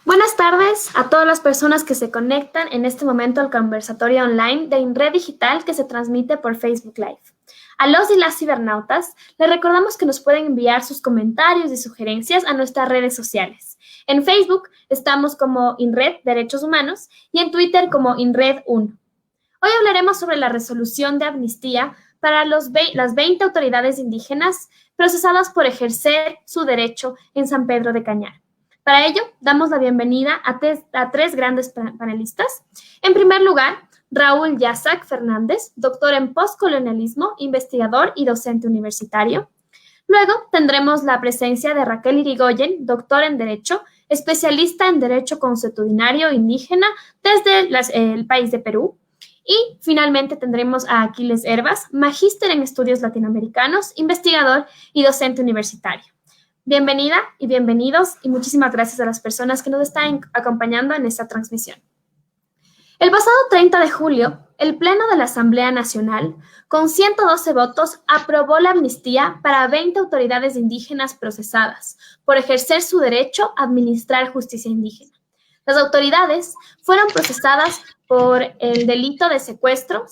Buenas tardes a todas las personas que se conectan en este momento al conversatorio online de INRED Digital que se transmite por Facebook Live. A los y las cibernautas, les recordamos que nos pueden enviar sus comentarios y sugerencias a nuestras redes sociales. En Facebook estamos como INRED Derechos Humanos y en Twitter como INRED1. Hoy hablaremos sobre la resolución de amnistía para las 20 autoridades indígenas procesadas por ejercer su derecho en San Pedro de Cañar. Para ello, damos la bienvenida a tres grandes panelistas. En primer lugar, Raúl Yasac Fernández, doctor en postcolonialismo, investigador y docente universitario. Luego tendremos la presencia de Raquel Irigoyen, doctor en Derecho, especialista en Derecho Consuetudinario Indígena desde el país de Perú. Y finalmente tendremos a Aquiles Hervas, magíster en Estudios Latinoamericanos, investigador y docente universitario. Bienvenida y bienvenidos y muchísimas gracias a las personas que nos están acompañando en esta transmisión. El pasado 30 de julio, el Pleno de la Asamblea Nacional, con 112 votos, aprobó la amnistía para 20 autoridades indígenas procesadas por ejercer su derecho a administrar justicia indígena. Las autoridades fueron procesadas por el delito de secuestro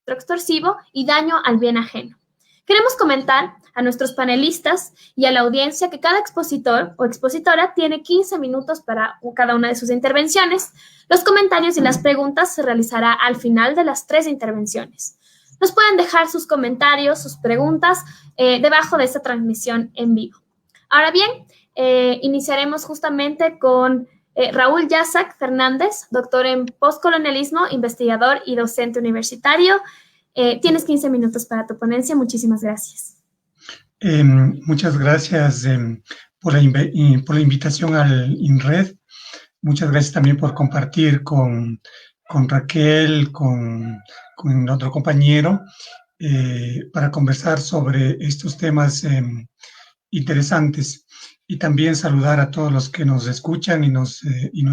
extorsivo y daño al bien ajeno. Queremos comentar a nuestros panelistas y a la audiencia que cada expositor o expositora tiene 15 minutos para cada una de sus intervenciones. Los comentarios y las preguntas se realizará al final de las 3 intervenciones. Nos pueden dejar sus comentarios, sus preguntas debajo de esta transmisión en vivo. Ahora bien, iniciaremos justamente con Raúl Yasac Fernández, doctor en postcolonialismo, investigador y docente universitario. Tienes 15 minutos para tu ponencia. Muchísimas gracias. Muchas gracias por la invitación al INRED. Muchas gracias también por compartir con Raquel, con otro compañero, para conversar sobre estos temas interesantes. Y también saludar a todos los que nos escuchan y nos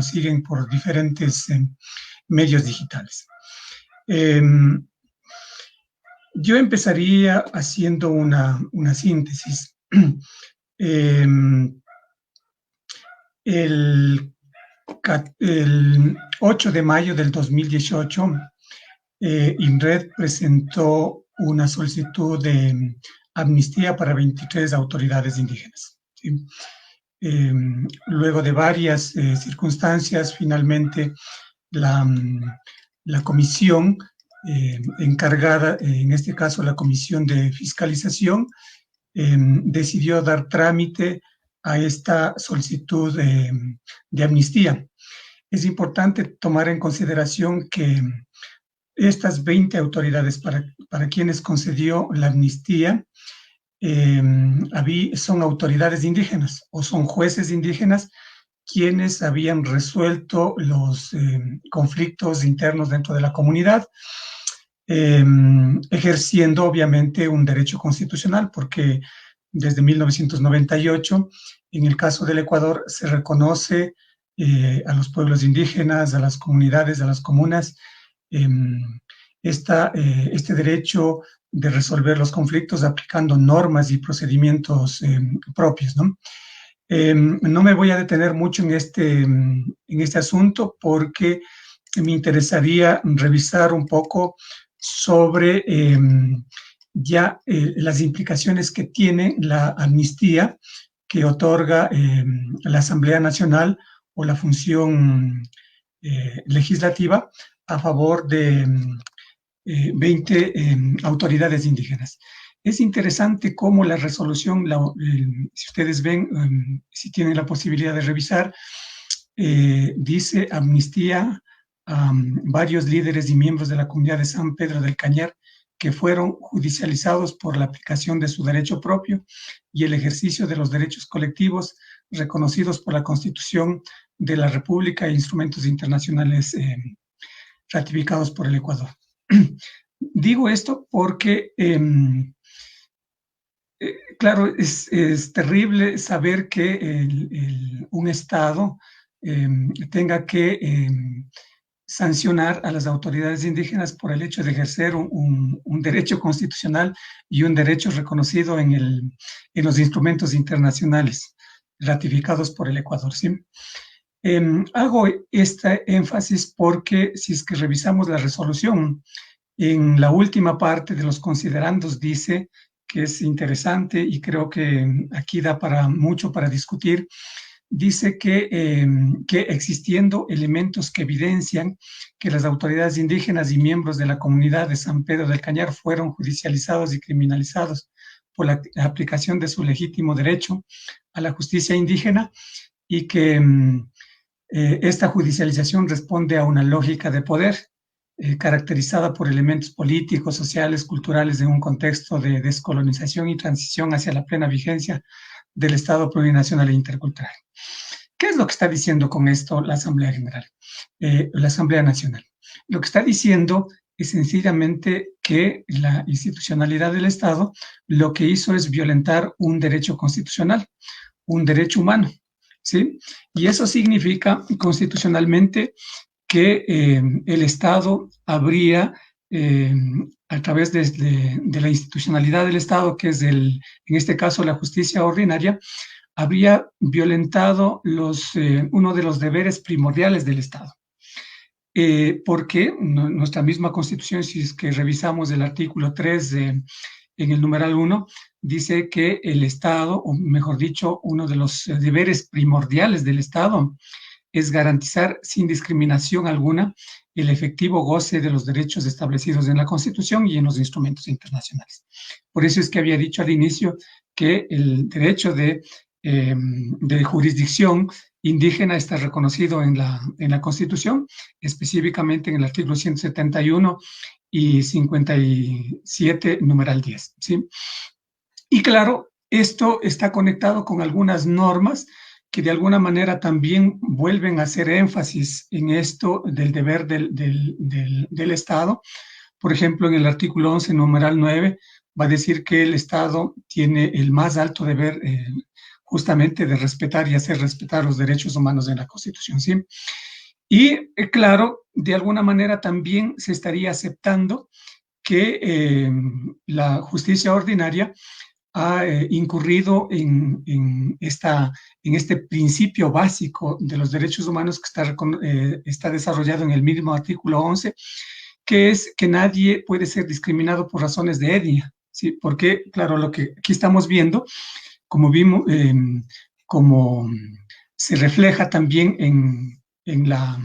siguen por diferentes medios digitales. Yo empezaría haciendo una síntesis. El 8 de mayo del 2018, INRED presentó una solicitud de amnistía para 23 autoridades indígenas. ¿Sí? Luego de varias circunstancias, finalmente la comisión encargada, en este caso la Comisión de Fiscalización, decidió dar trámite a esta solicitud de amnistía. Es importante tomar en consideración que estas 20 autoridades para quienes concedió la amnistía son autoridades indígenas o son jueces indígenas quienes habían resuelto los conflictos internos dentro de la comunidad, ejerciendo obviamente un derecho constitucional, porque desde 1998, en el caso del Ecuador, se reconoce a los pueblos indígenas, a las comunidades, a las comunas, este derecho de resolver los conflictos aplicando normas y procedimientos propios, ¿no? No me voy a detener mucho en este asunto porque me interesaría revisar un poco sobre las implicaciones que tiene la amnistía que otorga la Asamblea Nacional o la función legislativa a favor de 20 autoridades indígenas. Es interesante cómo la resolución, si ustedes ven, si tienen la posibilidad de revisar, dice amnistía a varios líderes y miembros de la comunidad de San Pedro del Cañar que fueron judicializados por la aplicación de su derecho propio y el ejercicio de los derechos colectivos reconocidos por la Constitución de la República e instrumentos internacionales ratificados por el Ecuador. Digo esto porque claro, es terrible saber que un Estado tenga que sancionar a las autoridades indígenas por el hecho de ejercer un derecho constitucional y un derecho reconocido en los instrumentos internacionales ratificados por el Ecuador, ¿sí? Hago este énfasis porque si es que revisamos la resolución, en la última parte de los considerandos dice que es interesante y creo que aquí da para mucho para discutir. Dice que existiendo elementos que evidencian que las autoridades indígenas y miembros de la comunidad de San Pedro del Cañar fueron judicializados y criminalizados por la aplicación de su legítimo derecho a la justicia indígena y que esta judicialización responde a una lógica de poder caracterizada por elementos políticos, sociales, culturales de un contexto de descolonización y transición hacia la plena vigencia del Estado plurinacional e intercultural. ¿Qué es lo que está diciendo con esto la Asamblea General, la Asamblea Nacional? Lo que está diciendo es sencillamente que la institucionalidad del Estado lo que hizo es violentar un derecho constitucional, un derecho humano, ¿sí? Y eso significa constitucionalmente que el Estado habría, a través de la institucionalidad del Estado, que es en este caso la justicia ordinaria, habría violentado uno de los deberes primordiales del Estado. Porque nuestra misma Constitución, si es que revisamos el artículo 3 en el numeral 1, dice que el Estado, o mejor dicho, uno de los deberes primordiales del Estado es garantizar sin discriminación alguna el efectivo goce de los derechos establecidos en la Constitución y en los instrumentos internacionales. Por eso es que había dicho al inicio que el derecho de jurisdicción indígena está reconocido en la Constitución, específicamente en el artículo 171 y 57, numeral 10, ¿sí? Y claro, esto está conectado con algunas normas que de alguna manera también vuelven a hacer énfasis en esto del deber del Estado. Por ejemplo, en el artículo 11, numeral 9, va a decir que el Estado tiene el más alto deber justamente de respetar y hacer respetar los derechos humanos en la Constitución, ¿sí? Y claro, de alguna manera también se estaría aceptando que la justicia ordinaria ha incurrido en este principio básico de los derechos humanos que está desarrollado en el mismo artículo 11, que es que nadie puede ser discriminado por razones de etnia, ¿sí? Porque, claro, lo que aquí estamos viendo, como vimos, como se refleja también en la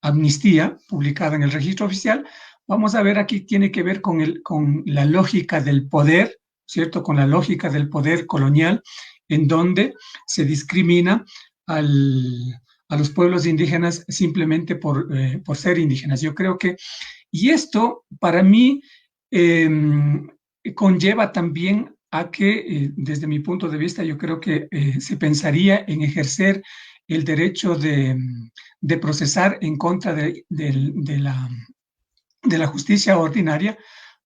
amnistía publicada en el registro oficial, vamos a ver aquí tiene que ver con la lógica del poder, ¿cierto? Con la lógica del poder colonial, en donde se discrimina a los pueblos indígenas simplemente por ser indígenas. Yo creo que, y esto para mí conlleva también a que, desde mi punto de vista, yo creo que se pensaría en ejercer el derecho de procesar en contra de la justicia ordinaria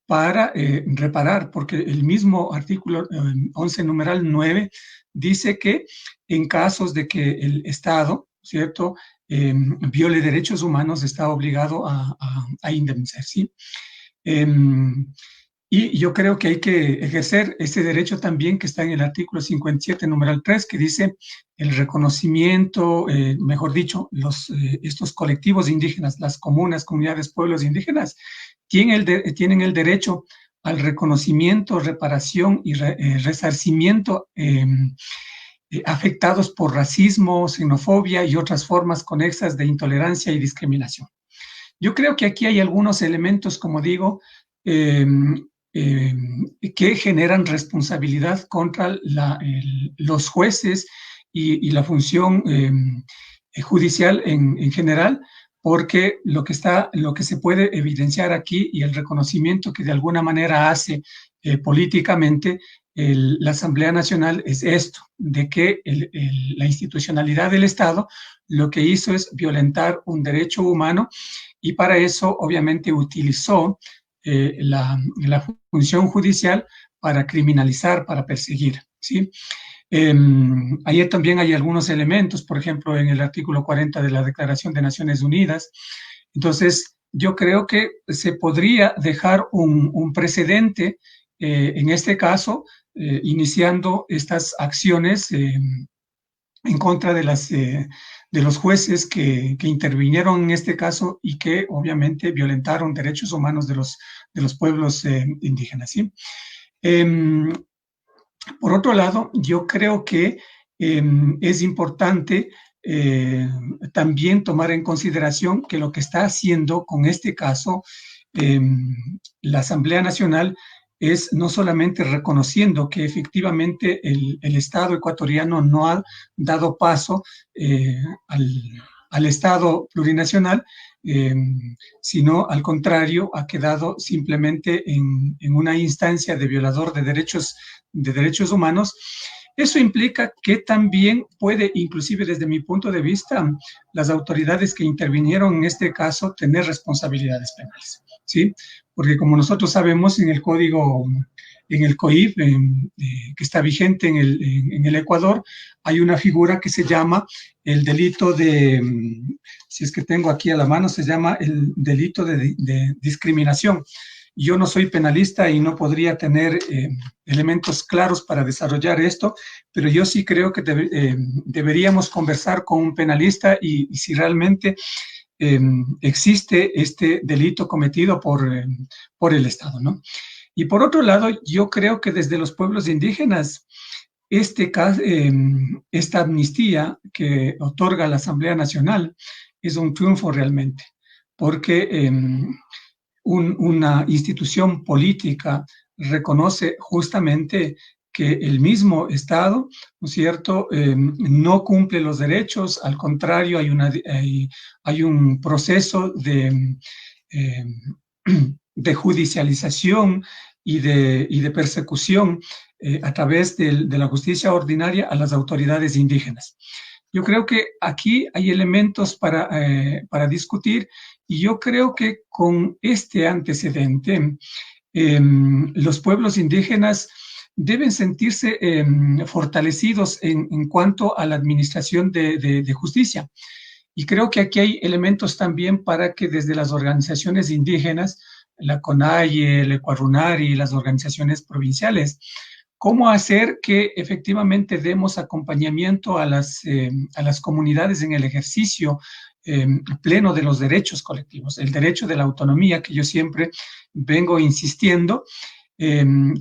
para reparar, porque el mismo artículo 11, numeral 9, dice que en casos de que el Estado, ¿cierto?, viole derechos humanos, está obligado a indemnizar, ¿sí? Y yo creo que hay que ejercer ese derecho también que está en el artículo 57, numeral 3, que dice el reconocimiento, mejor dicho, estos colectivos indígenas, las comunas, comunidades, pueblos indígenas, tienen el derecho al reconocimiento, reparación y resarcimiento afectados por racismo, xenofobia y otras formas conexas de intolerancia y discriminación. Yo creo que aquí hay algunos elementos, como digo, que generan responsabilidad contra los jueces y la función judicial en general, porque lo que se puede evidenciar aquí y el reconocimiento que de alguna manera hace políticamente la Asamblea Nacional es esto, de que la institucionalidad del Estado lo que hizo es violentar un derecho humano y para eso obviamente utilizó la función judicial para criminalizar, para perseguir, ¿sí? Ahí también hay algunos elementos, por ejemplo, en el artículo 40 de la Declaración de Naciones Unidas. Entonces, yo creo que se podría dejar un precedente, en este caso, iniciando estas acciones en contra de los jueces que intervinieron en este caso y que obviamente violentaron derechos humanos de los pueblos indígenas, ¿sí? Por otro lado, yo creo que es importante también tomar en consideración que lo que está haciendo con este caso la Asamblea Nacional es no solamente reconociendo que efectivamente el Estado ecuatoriano no ha dado paso al Estado plurinacional, eh, sino al contrario, ha quedado simplemente en una instancia de violador de derechos humanos. Eso implica que también puede, inclusive desde mi punto de vista, las autoridades que intervinieron en este caso tener responsabilidades penales, ¿sí? Porque como nosotros sabemos en el código, en el COIP, que está vigente en el Ecuador, hay una figura que se llama el delito de, si es que tengo aquí a la mano, se llama el delito de discriminación. Yo no soy penalista y no podría tener elementos claros para desarrollar esto, pero yo sí creo que deberíamos conversar con un penalista y si realmente existe este delito cometido por el Estado, ¿no? Y por otro lado, yo creo que desde los pueblos indígenas, esta amnistía que otorga la Asamblea Nacional es un triunfo realmente, porque una institución política reconoce justamente que el mismo Estado, ¿no es cierto?, no cumple los derechos, al contrario, hay un proceso de judicialización y de persecución a través de la justicia ordinaria a las autoridades indígenas. Yo creo que aquí hay elementos para discutir y yo creo que con este antecedente los pueblos indígenas deben sentirse fortalecidos en cuanto a la administración de justicia. Y creo que aquí hay elementos también para que desde las organizaciones indígenas, la CONAIE, el Ecuarunari, las organizaciones provinciales, cómo hacer que efectivamente demos acompañamiento a las comunidades en el ejercicio pleno de los derechos colectivos, el derecho de la autonomía que yo siempre vengo insistiendo,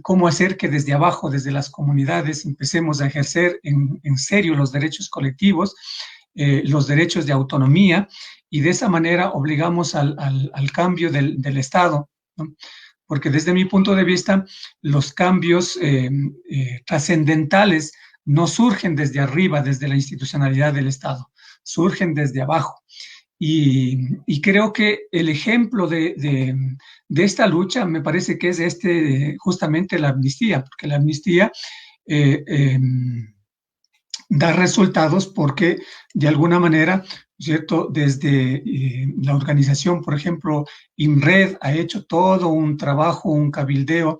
cómo hacer que desde abajo, desde las comunidades, empecemos a ejercer en serio los derechos colectivos, los derechos de autonomía, y de esa manera obligamos al cambio del Estado, ¿no? Porque desde mi punto de vista, los cambios trascendentales no surgen desde arriba, desde la institucionalidad del Estado, surgen desde abajo. Y creo que el ejemplo de esta lucha me parece que es justamente la amnistía, porque la amnistía da resultados porque de alguna manera, ¿cierto? Desde la organización, por ejemplo, INRED ha hecho todo un trabajo, un cabildeo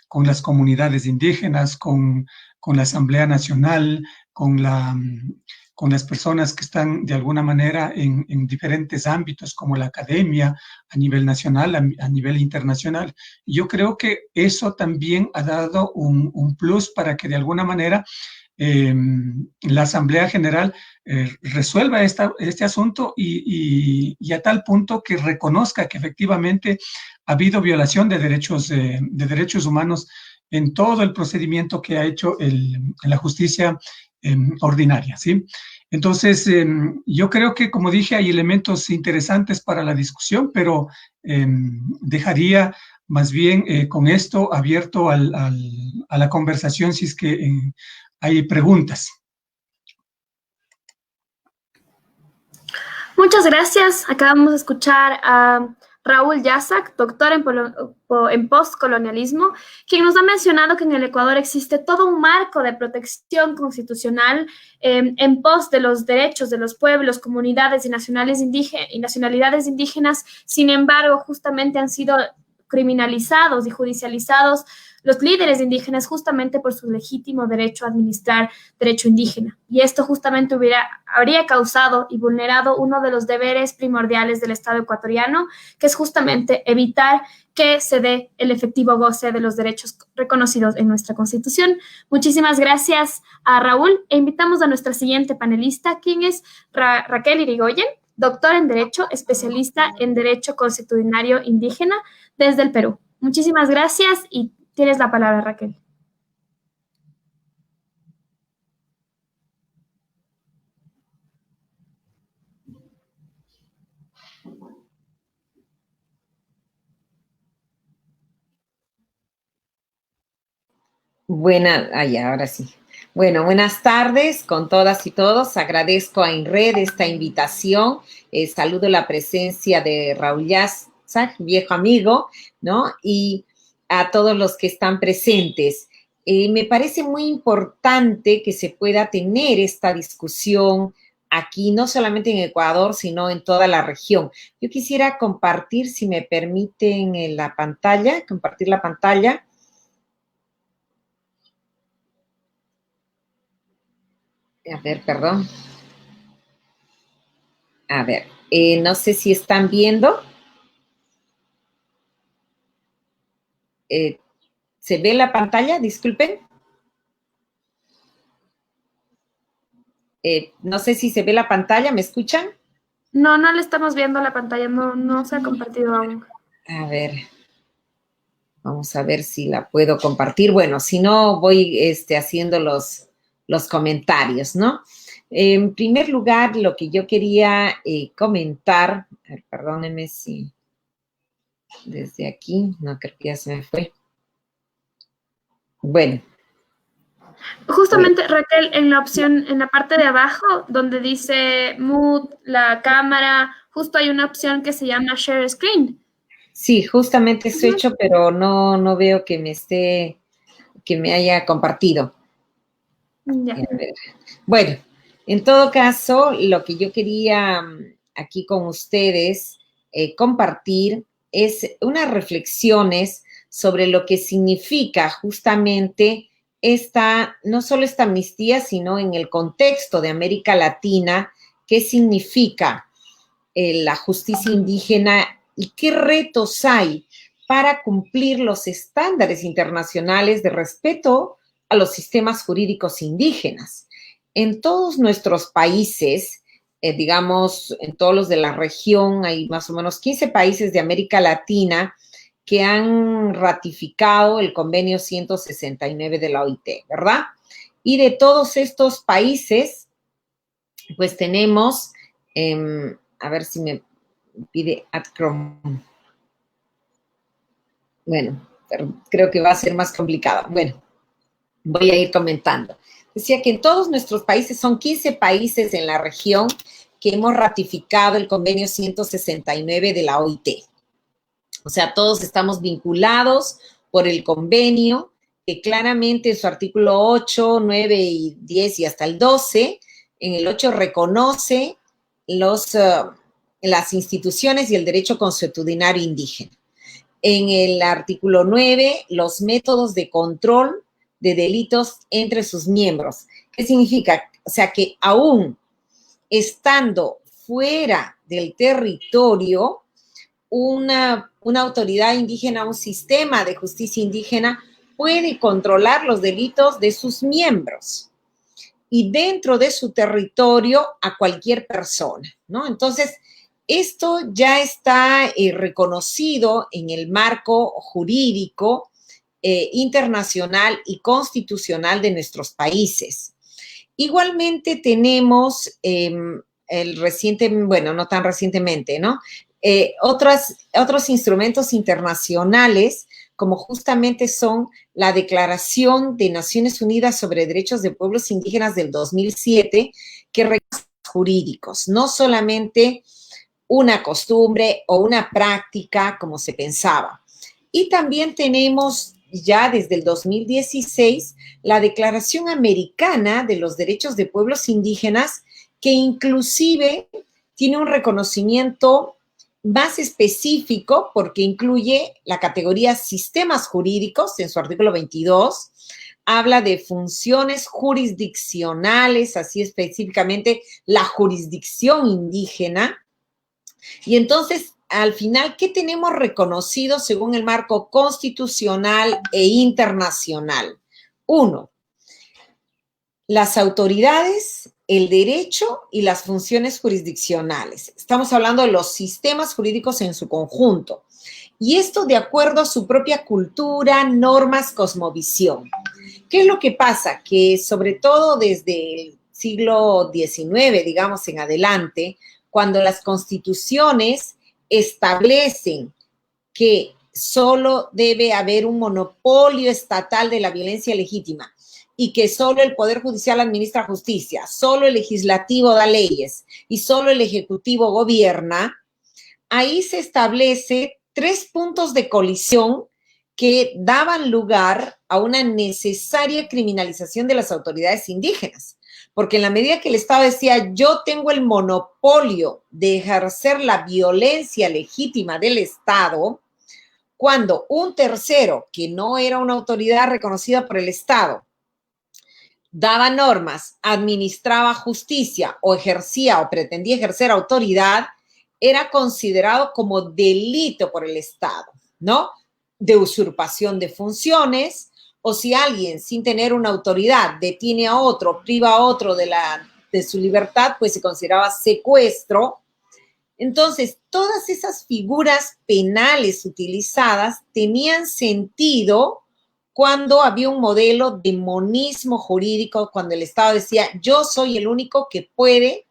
con las comunidades indígenas, con la Asamblea Nacional, con las personas que están de alguna manera en diferentes ámbitos, como la academia, a nivel nacional, a nivel internacional. Yo creo que eso también ha dado un plus para que de alguna manera la Asamblea General resuelva este asunto y a tal punto que reconozca que efectivamente ha habido violación de derechos humanos en todo el procedimiento que ha hecho la justicia ordinaria, ¿sí? Entonces, yo creo que, como dije, hay elementos interesantes para la discusión, pero dejaría más bien con esto abierto a la conversación si es que hay preguntas. Muchas gracias. Acabamos de escuchar a Raúl Yasac, doctor en postcolonialismo, quien nos ha mencionado que en el Ecuador existe todo un marco de protección constitucional en pos de los derechos de los pueblos, comunidades y nacionalidades indígenas. Sin embargo, justamente han sido criminalizados y judicializados los líderes indígenas justamente por su legítimo derecho a administrar derecho indígena. Y esto justamente habría causado y vulnerado uno de los deberes primordiales del Estado ecuatoriano, que es justamente evitar que se dé el efectivo goce de los derechos reconocidos en nuestra Constitución. Muchísimas gracias a Raúl e invitamos a nuestra siguiente panelista, quien es Raquel Irigoyen, doctora en Derecho, especialista en Derecho Consuetudinario Indígena desde el Perú. Muchísimas gracias y tienes la palabra, Raquel. Ahora sí. Bueno, buenas tardes con todas y todos. Agradezco a INRED esta invitación. Saludo la presencia de Raúl Yastza, viejo amigo, ¿no? Y a todos los que están presentes. Me parece muy importante que se pueda tener esta discusión aquí, no solamente en Ecuador, sino en toda la región. Yo quisiera compartir, si me permiten, la pantalla, compartir la pantalla. A ver, perdón. A ver, no sé si están viendo. ¿Se ve la pantalla? Disculpen. No sé si se ve la pantalla, ¿me escuchan? No, no le estamos viendo la pantalla, no se ha compartido aún. A ver, vamos a ver si la puedo compartir. Bueno, si no, voy haciendo los comentarios, ¿no? En primer lugar, lo que yo quería comentar, perdónenme si desde aquí, no creo que ya se me fue. Bueno. Justamente, Raquel, en la opción, en la parte de abajo, donde dice mute, la cámara, justo hay una opción que se llama Share Screen. Sí, justamente eso he hecho, pero no veo que me haya compartido. Ya. Bueno, en todo caso, lo que yo quería aquí con ustedes compartir es unas reflexiones sobre lo que significa justamente no solo esta amnistía, sino en el contexto de América Latina, qué significa la justicia indígena y qué retos hay para cumplir los estándares internacionales de respeto a los sistemas jurídicos indígenas. En todos nuestros países, digamos, en todos los de la región, hay más o menos 15 países de América Latina que han ratificado el convenio 169 de la OIT, ¿verdad? Y de todos estos países, pues tenemos, a ver si me pide Add Chrome. Bueno, pero creo que va a ser más complicado. Bueno, voy a ir comentando. Decía que en todos nuestros países, son 15 países en la región que hemos ratificado el convenio 169 de la OIT. O sea, todos estamos vinculados por el convenio, que claramente en su artículo 8, 9 y 10 y hasta el 12, en el 8 reconoce las instituciones y el derecho consuetudinario indígena. En el artículo 9, los métodos de control de delitos entre sus miembros. ¿Qué significa? O sea, que aún estando fuera del territorio, una autoridad indígena, un sistema de justicia indígena puede controlar los delitos de sus miembros y dentro de su territorio a cualquier persona, ¿no? Entonces, esto ya está reconocido en el marco jurídico internacional y constitucional de nuestros países. Igualmente tenemos no tan recientemente, ¿no? Otros instrumentos internacionales, como justamente son la Declaración de Naciones Unidas sobre Derechos de Pueblos Indígenas del 2007, que reconoce jurídicos, no solamente una costumbre o una práctica como se pensaba. Y también tenemos ya desde el 2016 la Declaración Americana de los Derechos de Pueblos Indígenas, que inclusive tiene un reconocimiento más específico porque incluye la categoría sistemas jurídicos en su artículo 22, habla de funciones jurisdiccionales, así específicamente la jurisdicción indígena. Y entonces, al final, ¿qué tenemos reconocido según el marco constitucional e internacional? 1, las autoridades, el derecho y las funciones jurisdiccionales. Estamos hablando de los sistemas jurídicos en su conjunto. Y esto de acuerdo a su propia cultura, normas, cosmovisión. ¿Qué es lo que pasa? Que sobre todo desde el siglo XIX, digamos, en adelante, cuando las constituciones establecen que solo debe haber un monopolio estatal de la violencia legítima y que solo el Poder Judicial administra justicia, solo el legislativo da leyes y solo el ejecutivo gobierna, ahí se establece 3 puntos de colisión que daban lugar a una necesaria criminalización de las autoridades indígenas. Porque en la medida que el Estado decía, yo tengo el monopolio de ejercer la violencia legítima del Estado, cuando un tercero, que no era una autoridad reconocida por el Estado, daba normas, administraba justicia o ejercía o pretendía ejercer autoridad, era considerado como delito por el Estado, ¿no? De usurpación de funciones, o si alguien sin tener una autoridad detiene a otro, priva a otro de su libertad, pues se consideraba secuestro. Entonces, todas esas figuras penales utilizadas tenían sentido cuando había un modelo de monismo jurídico, cuando el Estado decía, yo soy el único que puede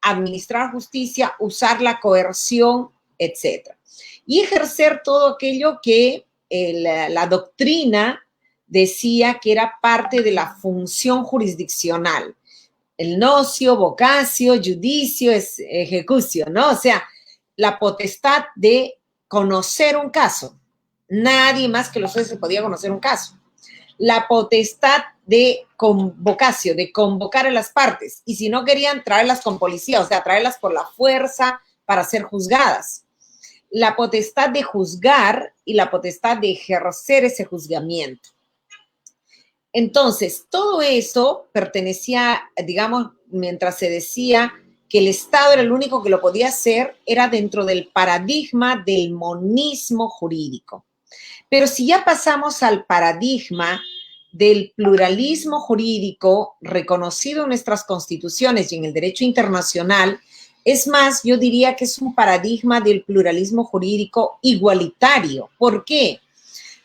administrar justicia, usar la coerción, etc. Y ejercer todo aquello que la doctrina decía que era parte de la función jurisdiccional. El nocio, vocatio, judicio, ejecucio, ¿no? O sea, la potestad de conocer un caso. Nadie más que los jueces podía conocer un caso. La potestad de convocatio, de convocar a las partes. Y si no querían, traerlas con policía, o sea, traerlas por la fuerza para ser juzgadas. La potestad de juzgar y la potestad de ejercer ese juzgamiento. Entonces, todo eso pertenecía, digamos, mientras se decía que el Estado era el único que lo podía hacer, era dentro del paradigma del monismo jurídico. Pero si ya pasamos al paradigma del pluralismo jurídico reconocido en nuestras constituciones y en el derecho internacional, es más, yo diría que es un paradigma del pluralismo jurídico igualitario. ¿Por qué?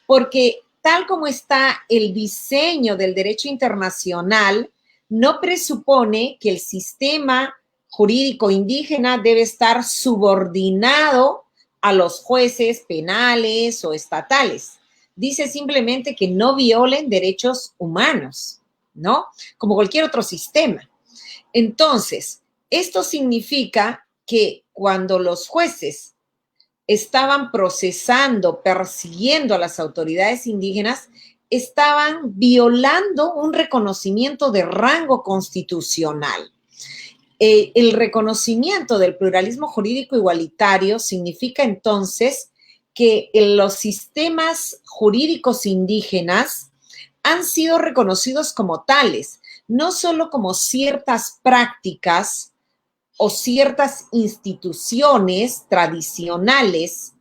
Porque tal como está el diseño del derecho internacional, no presupone que el sistema jurídico indígena debe estar subordinado a los jueces penales o estatales. Dice simplemente que no violen derechos humanos, ¿no? Como cualquier otro sistema. Entonces, esto significa que cuando los jueces estaban procesando, persiguiendo a las autoridades indígenas, estaban violando un reconocimiento de rango constitucional. El reconocimiento del pluralismo jurídico igualitario significa entonces que los sistemas jurídicos indígenas han sido reconocidos como tales, no solo como ciertas prácticas o ciertas instituciones tradicionales,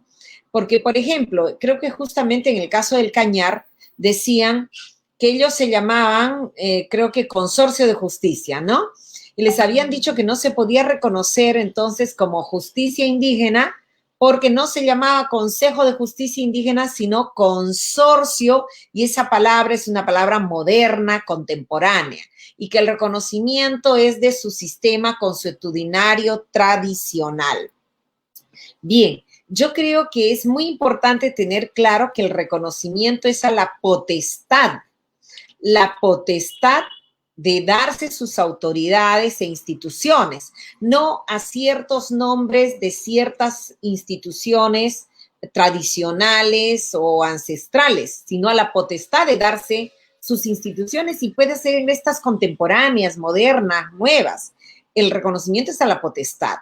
porque, por ejemplo, creo que justamente en el caso del Cañar decían que ellos se llamaban, creo que consorcio de justicia, ¿no? Y les habían dicho que no se podía reconocer entonces como justicia indígena porque no se llamaba Consejo de Justicia Indígena, sino consorcio, y esa palabra es una palabra moderna, contemporánea, y que el reconocimiento es de su sistema consuetudinario tradicional. Bien, yo creo que es muy importante tener claro que el reconocimiento es a la potestad de darse sus autoridades e instituciones, no a ciertos nombres de ciertas instituciones tradicionales o ancestrales, sino a la potestad de darse sus instituciones, y puede ser en estas contemporáneas, modernas, nuevas. El reconocimiento es a la potestad.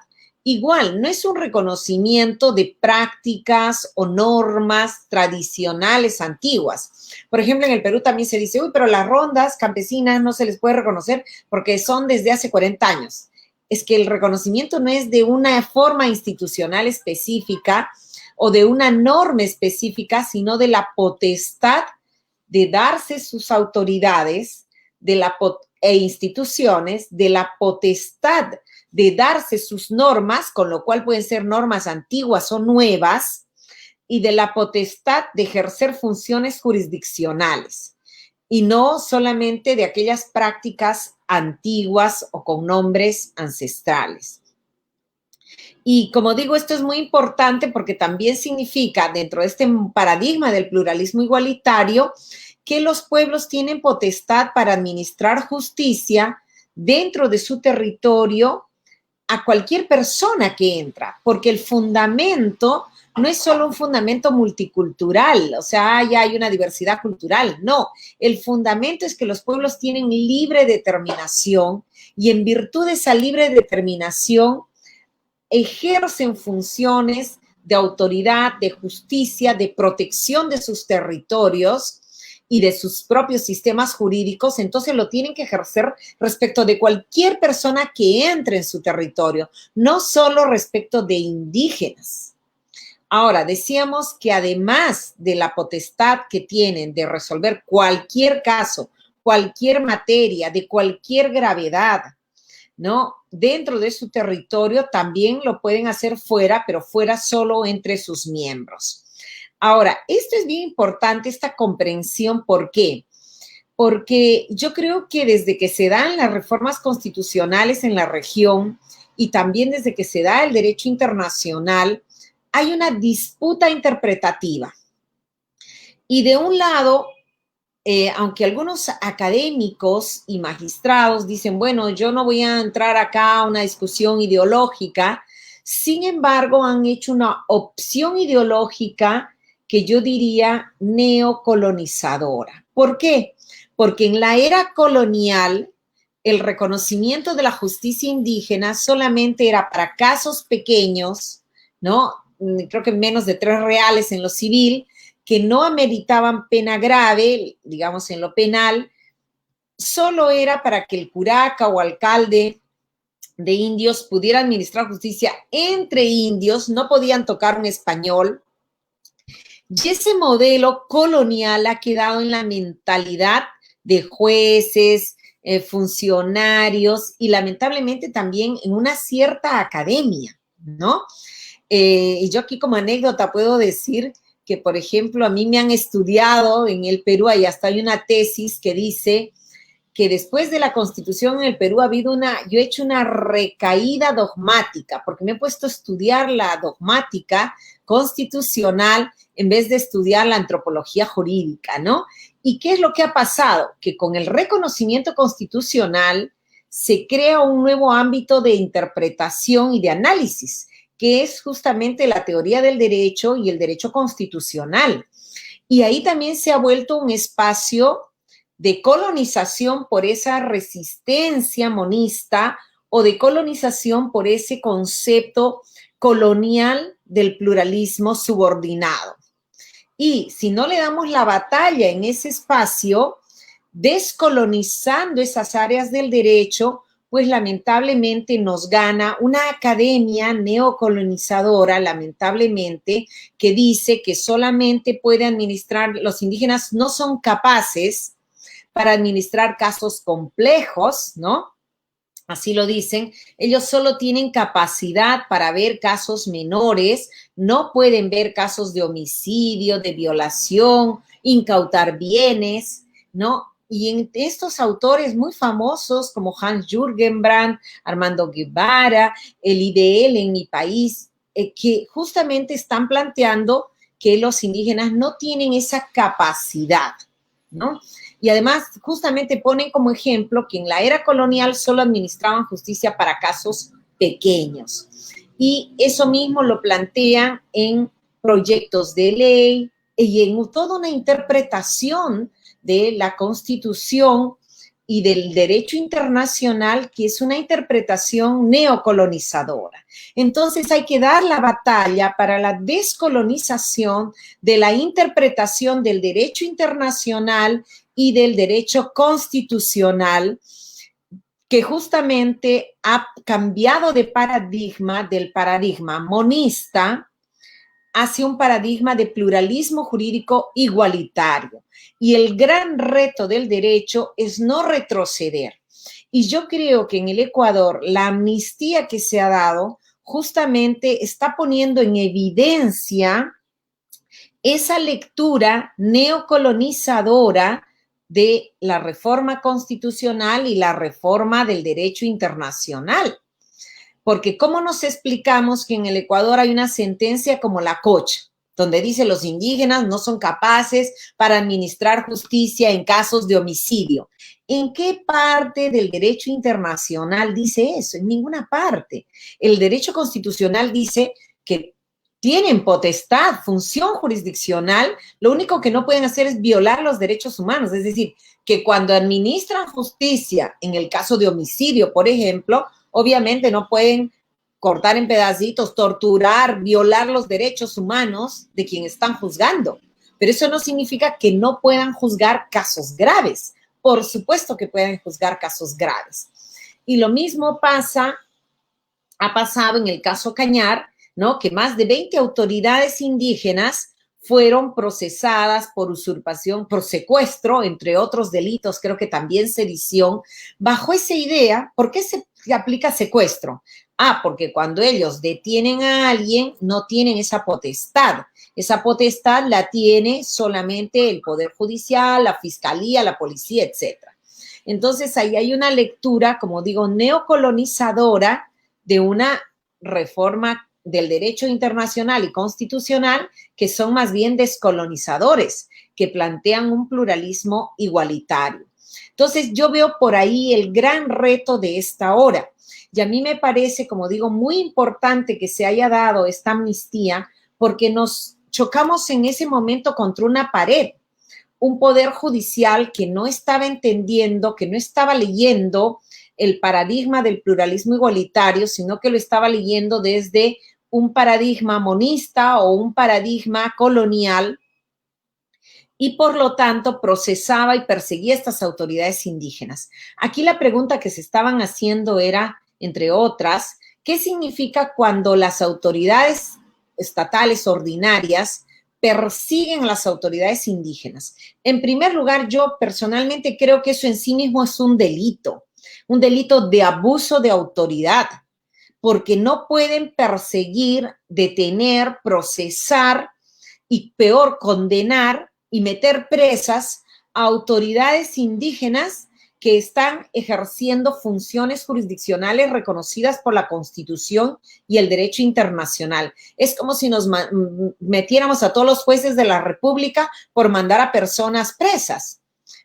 igual, no es un reconocimiento de prácticas o normas tradicionales antiguas. Por ejemplo, en el Perú también se dice, uy, pero las rondas campesinas no se les puede reconocer porque son desde hace 40 años. Es que el reconocimiento no es de una forma institucional específica o de una norma específica, sino de la potestad de darse sus autoridades e instituciones, de la potestad de darse sus normas, con lo cual pueden ser normas antiguas o nuevas, y de la potestad de ejercer funciones jurisdiccionales, y no solamente de aquellas prácticas antiguas o con nombres ancestrales. Y como digo, esto es muy importante porque también significa, dentro de este paradigma del pluralismo igualitario, que los pueblos tienen potestad para administrar justicia dentro de su territorio a cualquier persona que entra, porque el fundamento no es solo un fundamento multicultural, o sea, ya hay una diversidad cultural, no, el fundamento es que los pueblos tienen libre determinación y en virtud de esa libre determinación ejercen funciones de autoridad, de justicia, de protección de sus territorios y de sus propios sistemas jurídicos, entonces lo tienen que ejercer respecto de cualquier persona que entre en su territorio, no solo respecto de indígenas. Ahora, decíamos que además de la potestad que tienen de resolver cualquier caso, cualquier materia, de cualquier gravedad, ¿no? Dentro de su territorio también lo pueden hacer fuera, pero fuera solo entre sus miembros. Ahora, esto es bien importante, esta comprensión. ¿Por qué? Porque yo creo que desde que se dan las reformas constitucionales en la región y también desde que se da el derecho internacional, hay una disputa interpretativa. Y de un lado, aunque algunos académicos y magistrados dicen, bueno, yo no voy a entrar acá a una discusión ideológica, sin embargo, han hecho una opción ideológica que yo diría neocolonizadora. ¿Por qué? Porque en la era colonial, el reconocimiento de la justicia indígena solamente era para casos pequeños, ¿no? Creo que menos de 3 reales en lo civil, que no ameritaban pena grave, digamos en lo penal, solo era para que el curaca o alcalde de indios pudiera administrar justicia entre indios, no podían tocar un español. Y ese modelo colonial ha quedado en la mentalidad de jueces, funcionarios y lamentablemente también en una cierta academia, ¿no? Y yo aquí como anécdota puedo decir que, por ejemplo, a mí me han estudiado en el Perú, y hasta hay una tesis que dice que después de la Constitución en el Perú yo he hecho una recaída dogmática, porque me he puesto a estudiar la dogmática constitucional en vez de estudiar la antropología jurídica, ¿no? ¿Y qué es lo que ha pasado? Que con el reconocimiento constitucional se crea un nuevo ámbito de interpretación y de análisis, que es justamente la teoría del derecho y el derecho constitucional. Y ahí también se ha vuelto un espacio de colonización por esa resistencia monista o de colonización por ese concepto colonial del pluralismo subordinado. Y si no le damos la batalla en ese espacio, descolonizando esas áreas del derecho, pues lamentablemente nos gana una academia neocolonizadora, lamentablemente, que dice que solamente puede administrar, los indígenas no son capaces para administrar casos complejos, ¿no? Así lo dicen, ellos solo tienen capacidad para ver casos menores, no pueden ver casos de homicidio, de violación, incautar bienes, ¿no? Y en estos autores muy famosos como Hans Jürgenbrand, Armando Guevara, el IDL en mi país, que justamente están planteando que los indígenas no tienen esa capacidad, ¿no? Y además justamente ponen como ejemplo que en la era colonial solo administraban justicia para casos pequeños. Y eso mismo lo plantean en proyectos de ley y en toda una interpretación de la Constitución y del derecho internacional, que es una interpretación neocolonizadora. Entonces hay que dar la batalla para la descolonización de la interpretación del derecho internacional y del derecho constitucional, que justamente ha cambiado de paradigma, del paradigma monista hacia un paradigma de pluralismo jurídico igualitario. Y el gran reto del derecho es no retroceder. Y yo creo que en el Ecuador la amnistía que se ha dado justamente está poniendo en evidencia esa lectura neocolonizadora de la reforma constitucional y la reforma del derecho internacional. Porque ¿cómo nos explicamos que en el Ecuador hay una sentencia como la Cocha, donde dice los indígenas no son capaces para administrar justicia en casos de homicidio? ¿En qué parte del derecho internacional dice eso? En ninguna parte. El derecho constitucional dice que tienen potestad, función jurisdiccional, lo único que no pueden hacer es violar los derechos humanos, es decir, que cuando administran justicia, en el caso de homicidio, por ejemplo, obviamente no pueden cortar en pedacitos, torturar, violar los derechos humanos de quien están juzgando, pero eso no significa que no puedan juzgar casos graves. Por supuesto que pueden juzgar casos graves. Y lo mismo ha pasado en el caso Cañar, ¿no? Que más de 20 autoridades indígenas fueron procesadas por usurpación, por secuestro, entre otros delitos, creo que también sedición. Bajo esa idea, ¿por qué se aplica secuestro? Porque cuando ellos detienen a alguien, no tienen esa potestad. Esa potestad la tiene solamente el Poder Judicial, la Fiscalía, la Policía, etc. Entonces, ahí hay una lectura, como digo, neocolonizadora de una reforma del derecho internacional y constitucional que son más bien descolonizadores, que plantean un pluralismo igualitario. Entonces, yo veo por ahí el gran reto de esta hora. Y a mí me parece, como digo, muy importante que se haya dado esta amnistía porque nos chocamos en ese momento contra una pared. Un poder judicial que no estaba entendiendo, que no estaba leyendo el paradigma del pluralismo igualitario, sino que lo estaba leyendo desde un paradigma monista o un paradigma colonial y por lo tanto procesaba y perseguía a estas autoridades indígenas. Aquí la pregunta que se estaban haciendo era, entre otras, ¿qué significa cuando las autoridades estatales ordinarias persiguen a las autoridades indígenas? En primer lugar, yo personalmente creo que eso en sí mismo es un delito de abuso de autoridad, porque no pueden perseguir, detener, procesar y peor, condenar y meter presas a autoridades indígenas que están ejerciendo funciones jurisdiccionales reconocidas por la Constitución y el derecho internacional. Es como si nos metiéramos a todos los jueces de la República por mandar a personas presas,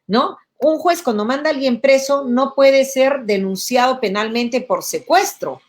¿no? Un juez cuando manda a alguien preso no puede ser denunciado penalmente por secuestro.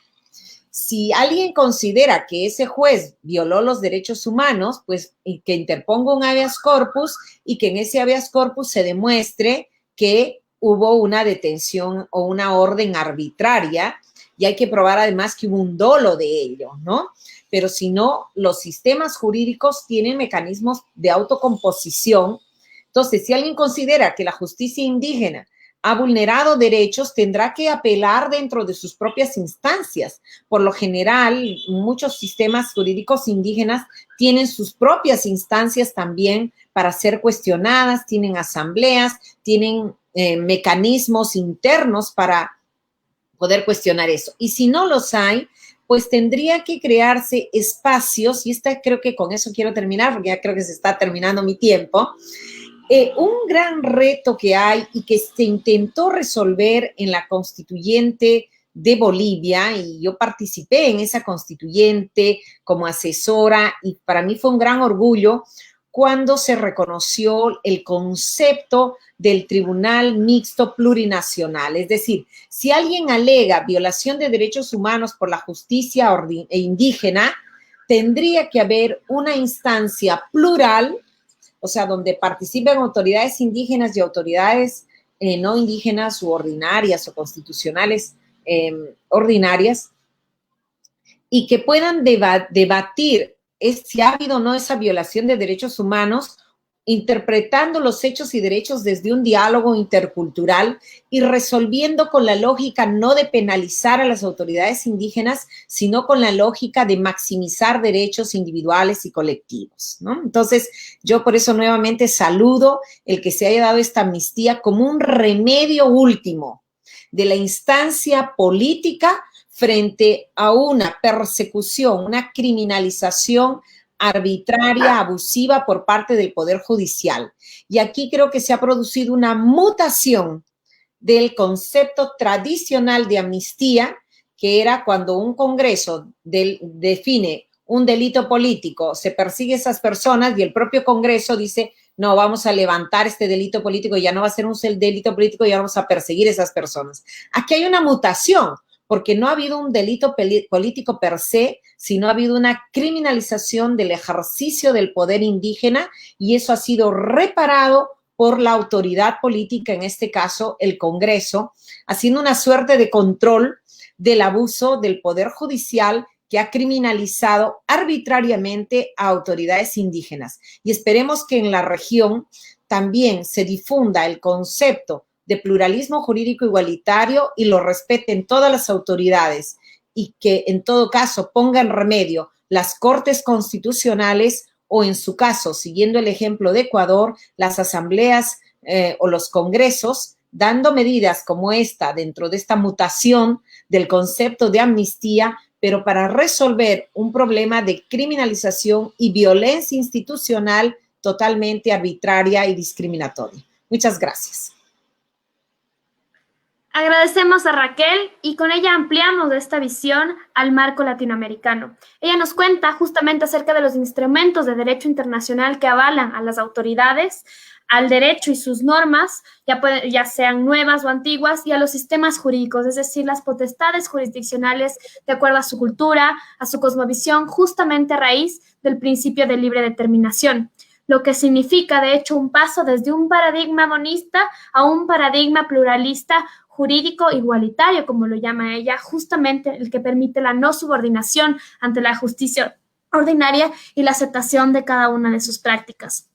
Si alguien considera que ese juez violó los derechos humanos, pues que interponga un habeas corpus y que en ese habeas corpus se demuestre que hubo una detención o una orden arbitraria y hay que probar además que hubo un dolo de ello, ¿no? Pero si no, los sistemas jurídicos tienen mecanismos de autocomposición. Entonces, si alguien considera que la justicia indígena ha vulnerado derechos, tendrá que apelar dentro de sus propias instancias. Por lo general, muchos sistemas jurídicos indígenas tienen sus propias instancias también para ser cuestionadas, tienen asambleas, tienen mecanismos internos para poder cuestionar eso. Y si no los hay, pues tendría que crearse espacios, y creo que con eso quiero terminar, porque ya creo que se está terminando mi tiempo. Un gran reto que hay y que se intentó resolver en la constituyente de Bolivia, y yo participé en esa constituyente como asesora, y para mí fue un gran orgullo cuando se reconoció el concepto del Tribunal Mixto Plurinacional. Es decir, si alguien alega violación de derechos humanos por la justicia indígena, tendría que haber una instancia plural, o sea, donde participen autoridades indígenas y autoridades no indígenas u ordinarias o constitucionales ordinarias, y que puedan debatir si ha habido o no esa violación de derechos humanos, interpretando los hechos y derechos desde un diálogo intercultural y resolviendo con la lógica no de penalizar a las autoridades indígenas, sino con la lógica de maximizar derechos individuales y colectivos, ¿no? Entonces, yo por eso nuevamente saludo el que se haya dado esta amnistía como un remedio último de la instancia política frente a una persecución, una criminalización arbitraria, abusiva por parte del Poder Judicial. Y aquí creo que se ha producido una mutación del concepto tradicional de amnistía, que era cuando un Congreso define un delito político, se persigue a esas personas y el propio Congreso dice, no, vamos a levantar este delito político, ya no va a ser un delito político, ya vamos a perseguir a esas personas. Aquí hay una mutación, porque no ha habido un delito político per se, sino ha habido una criminalización del ejercicio del poder indígena y eso ha sido reparado por la autoridad política, en este caso el Congreso, haciendo una suerte de control del abuso del poder judicial que ha criminalizado arbitrariamente a autoridades indígenas. Y esperemos que en la región también se difunda el concepto de pluralismo jurídico igualitario y lo respeten todas las autoridades y que en todo caso pongan remedio las cortes constitucionales o en su caso, siguiendo el ejemplo de Ecuador, las asambleas o los congresos, dando medidas como esta dentro de esta mutación del concepto de amnistía, pero para resolver un problema de criminalización y violencia institucional totalmente arbitraria y discriminatoria. Muchas gracias. Agradecemos a Raquel y con ella ampliamos esta visión al marco latinoamericano. Ella nos cuenta justamente acerca de los instrumentos de derecho internacional que avalan a las autoridades, al derecho y sus normas, ya sean nuevas o antiguas, y a los sistemas jurídicos, es decir, las potestades jurisdiccionales de acuerdo a su cultura, a su cosmovisión, justamente a raíz del principio de libre determinación, lo que significa, de hecho, un paso desde un paradigma monista a un paradigma pluralista jurídico igualitario, como lo llama ella, justamente el que permite la no subordinación ante la justicia ordinaria y la aceptación de cada una de sus prácticas.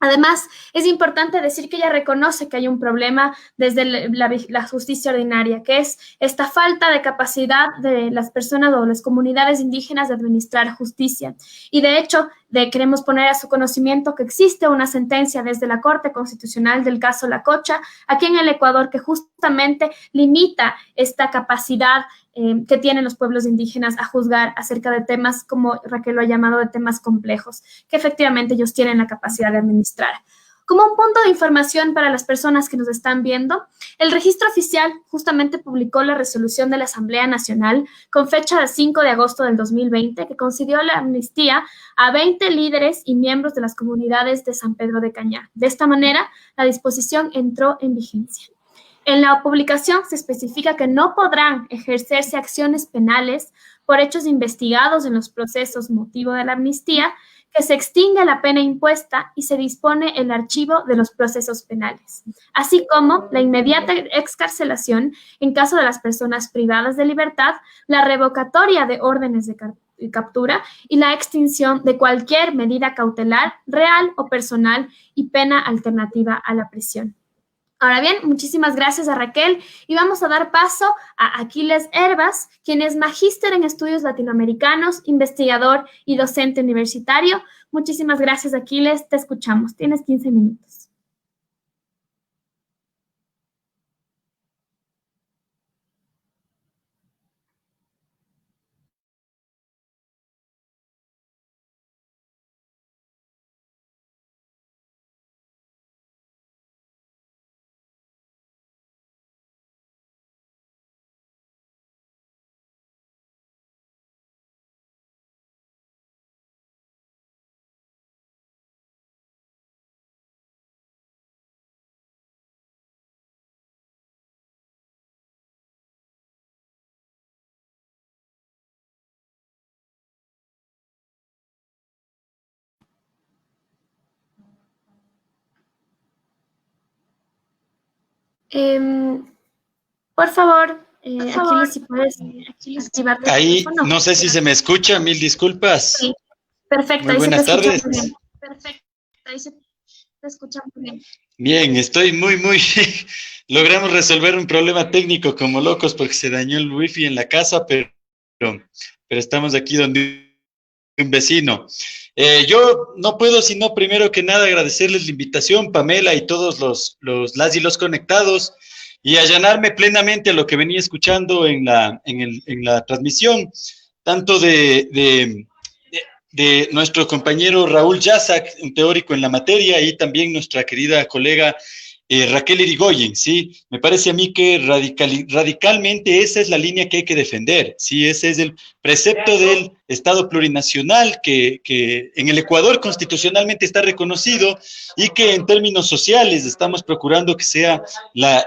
Además, es importante decir que ella reconoce que hay un problema desde la justicia ordinaria, que es esta falta de capacidad de las personas o las comunidades indígenas de administrar justicia. Y de hecho, queremos poner a su conocimiento que existe una sentencia desde la Corte Constitucional del caso La Cocha, aquí en el Ecuador, que justamente limita esta capacidad que tienen los pueblos indígenas a juzgar acerca de temas, como Raquel lo ha llamado, de temas complejos, que efectivamente ellos tienen la capacidad de administrar. Como un punto de información para las personas que nos están viendo, el Registro Oficial justamente publicó la resolución de la Asamblea Nacional con fecha del 5 de agosto del 2020 que concedió la amnistía a 20 líderes y miembros de las comunidades de San Pedro de Cañar. De esta manera, la disposición entró en vigencia. En la publicación se especifica que no podrán ejercerse acciones penales por hechos investigados en los procesos motivo de la amnistía, que se extingue la pena impuesta y se dispone el archivo de los procesos penales, así como la inmediata excarcelación en caso de las personas privadas de libertad, la revocatoria de órdenes de captura y la extinción de cualquier medida cautelar, real o personal y pena alternativa a la prisión. Ahora bien, muchísimas gracias a Raquel y vamos a dar paso a Aquiles Hervas, quien es magíster en estudios latinoamericanos, investigador y docente universitario. Muchísimas gracias, Aquiles. Te escuchamos. Tienes 15 minutos. Por favor, Aquiles, si puedes activar tu Ahí, micrófono. no sé si se me escucha, mil disculpas. Sí, perfecto, Muy ahí se te buenas escucha tardes. muy bien. Perfecto, ahí se te escucha muy bien. Bien, estoy muy... Logramos resolver un problema técnico como locos porque se dañó el wifi en la casa, pero estamos aquí donde un vecino. Yo no puedo sino primero que nada agradecerles la invitación, Pamela y todos las y los conectados, y allanarme plenamente a lo que venía escuchando en la transmisión, tanto de nuestro compañero Raúl Yazak, un teórico en la materia, y también nuestra querida colega Raquel Irigoyen, ¿sí? Me parece a mí que radicalmente esa es la línea que hay que defender, ¿sí? Ese es el precepto del Estado plurinacional que en el Ecuador constitucionalmente está reconocido y que en términos sociales estamos procurando que sea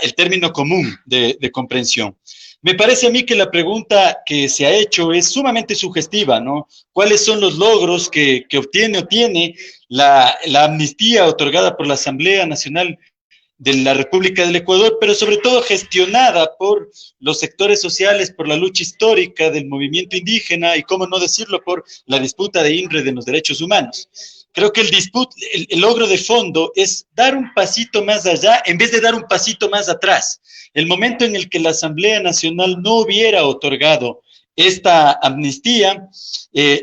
el término común de comprensión. Me parece a mí que la pregunta que se ha hecho es sumamente sugestiva, ¿no? ¿Cuáles son los logros que tiene la amnistía otorgada por la Asamblea Nacional de la República del Ecuador, pero sobre todo gestionada por los sectores sociales, por la lucha histórica del movimiento indígena y, cómo no decirlo, por la disputa de INRE de los derechos humanos? Creo que el logro de fondo es dar un pasito más allá en vez de dar un pasito más atrás. El momento en el que la Asamblea Nacional no hubiera otorgado esta amnistía,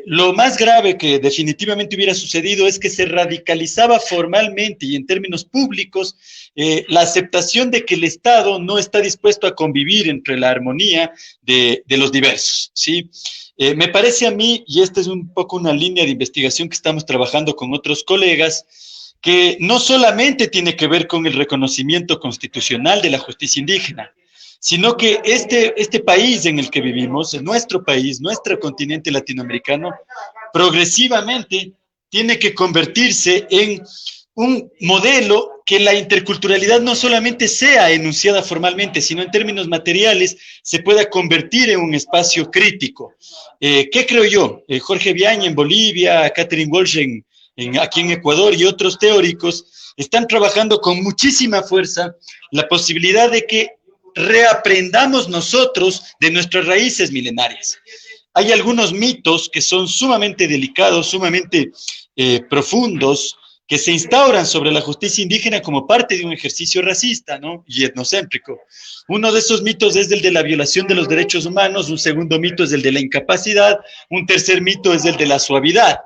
lo más grave que definitivamente hubiera sucedido es que se radicalizaba formalmente y en términos públicos la aceptación de que el Estado no está dispuesto a convivir entre la armonía de los diversos, ¿sí? Me parece a mí, y esta es un poco una línea de investigación que estamos trabajando con otros colegas, que no solamente tiene que ver con el reconocimiento constitucional de la justicia indígena, sino que este país en el que vivimos, nuestro país, nuestro continente latinoamericano, progresivamente tiene que convertirse en un modelo que la interculturalidad no solamente sea enunciada formalmente, sino en términos materiales se pueda convertir en un espacio crítico. ¿Qué creo yo? Jorge Viaña en Bolivia, Catherine Walsh aquí en Ecuador y otros teóricos están trabajando con muchísima fuerza la posibilidad de que reaprendamos nosotros de nuestras raíces milenarias. Hay algunos mitos que son sumamente delicados, sumamente profundos, que se instauran sobre la justicia indígena como parte de un ejercicio racista, ¿no? Y etnocéntrico. Uno de esos mitos es el de la violación de los derechos humanos, un segundo mito es el de la incapacidad, un tercer mito es el de la suavidad.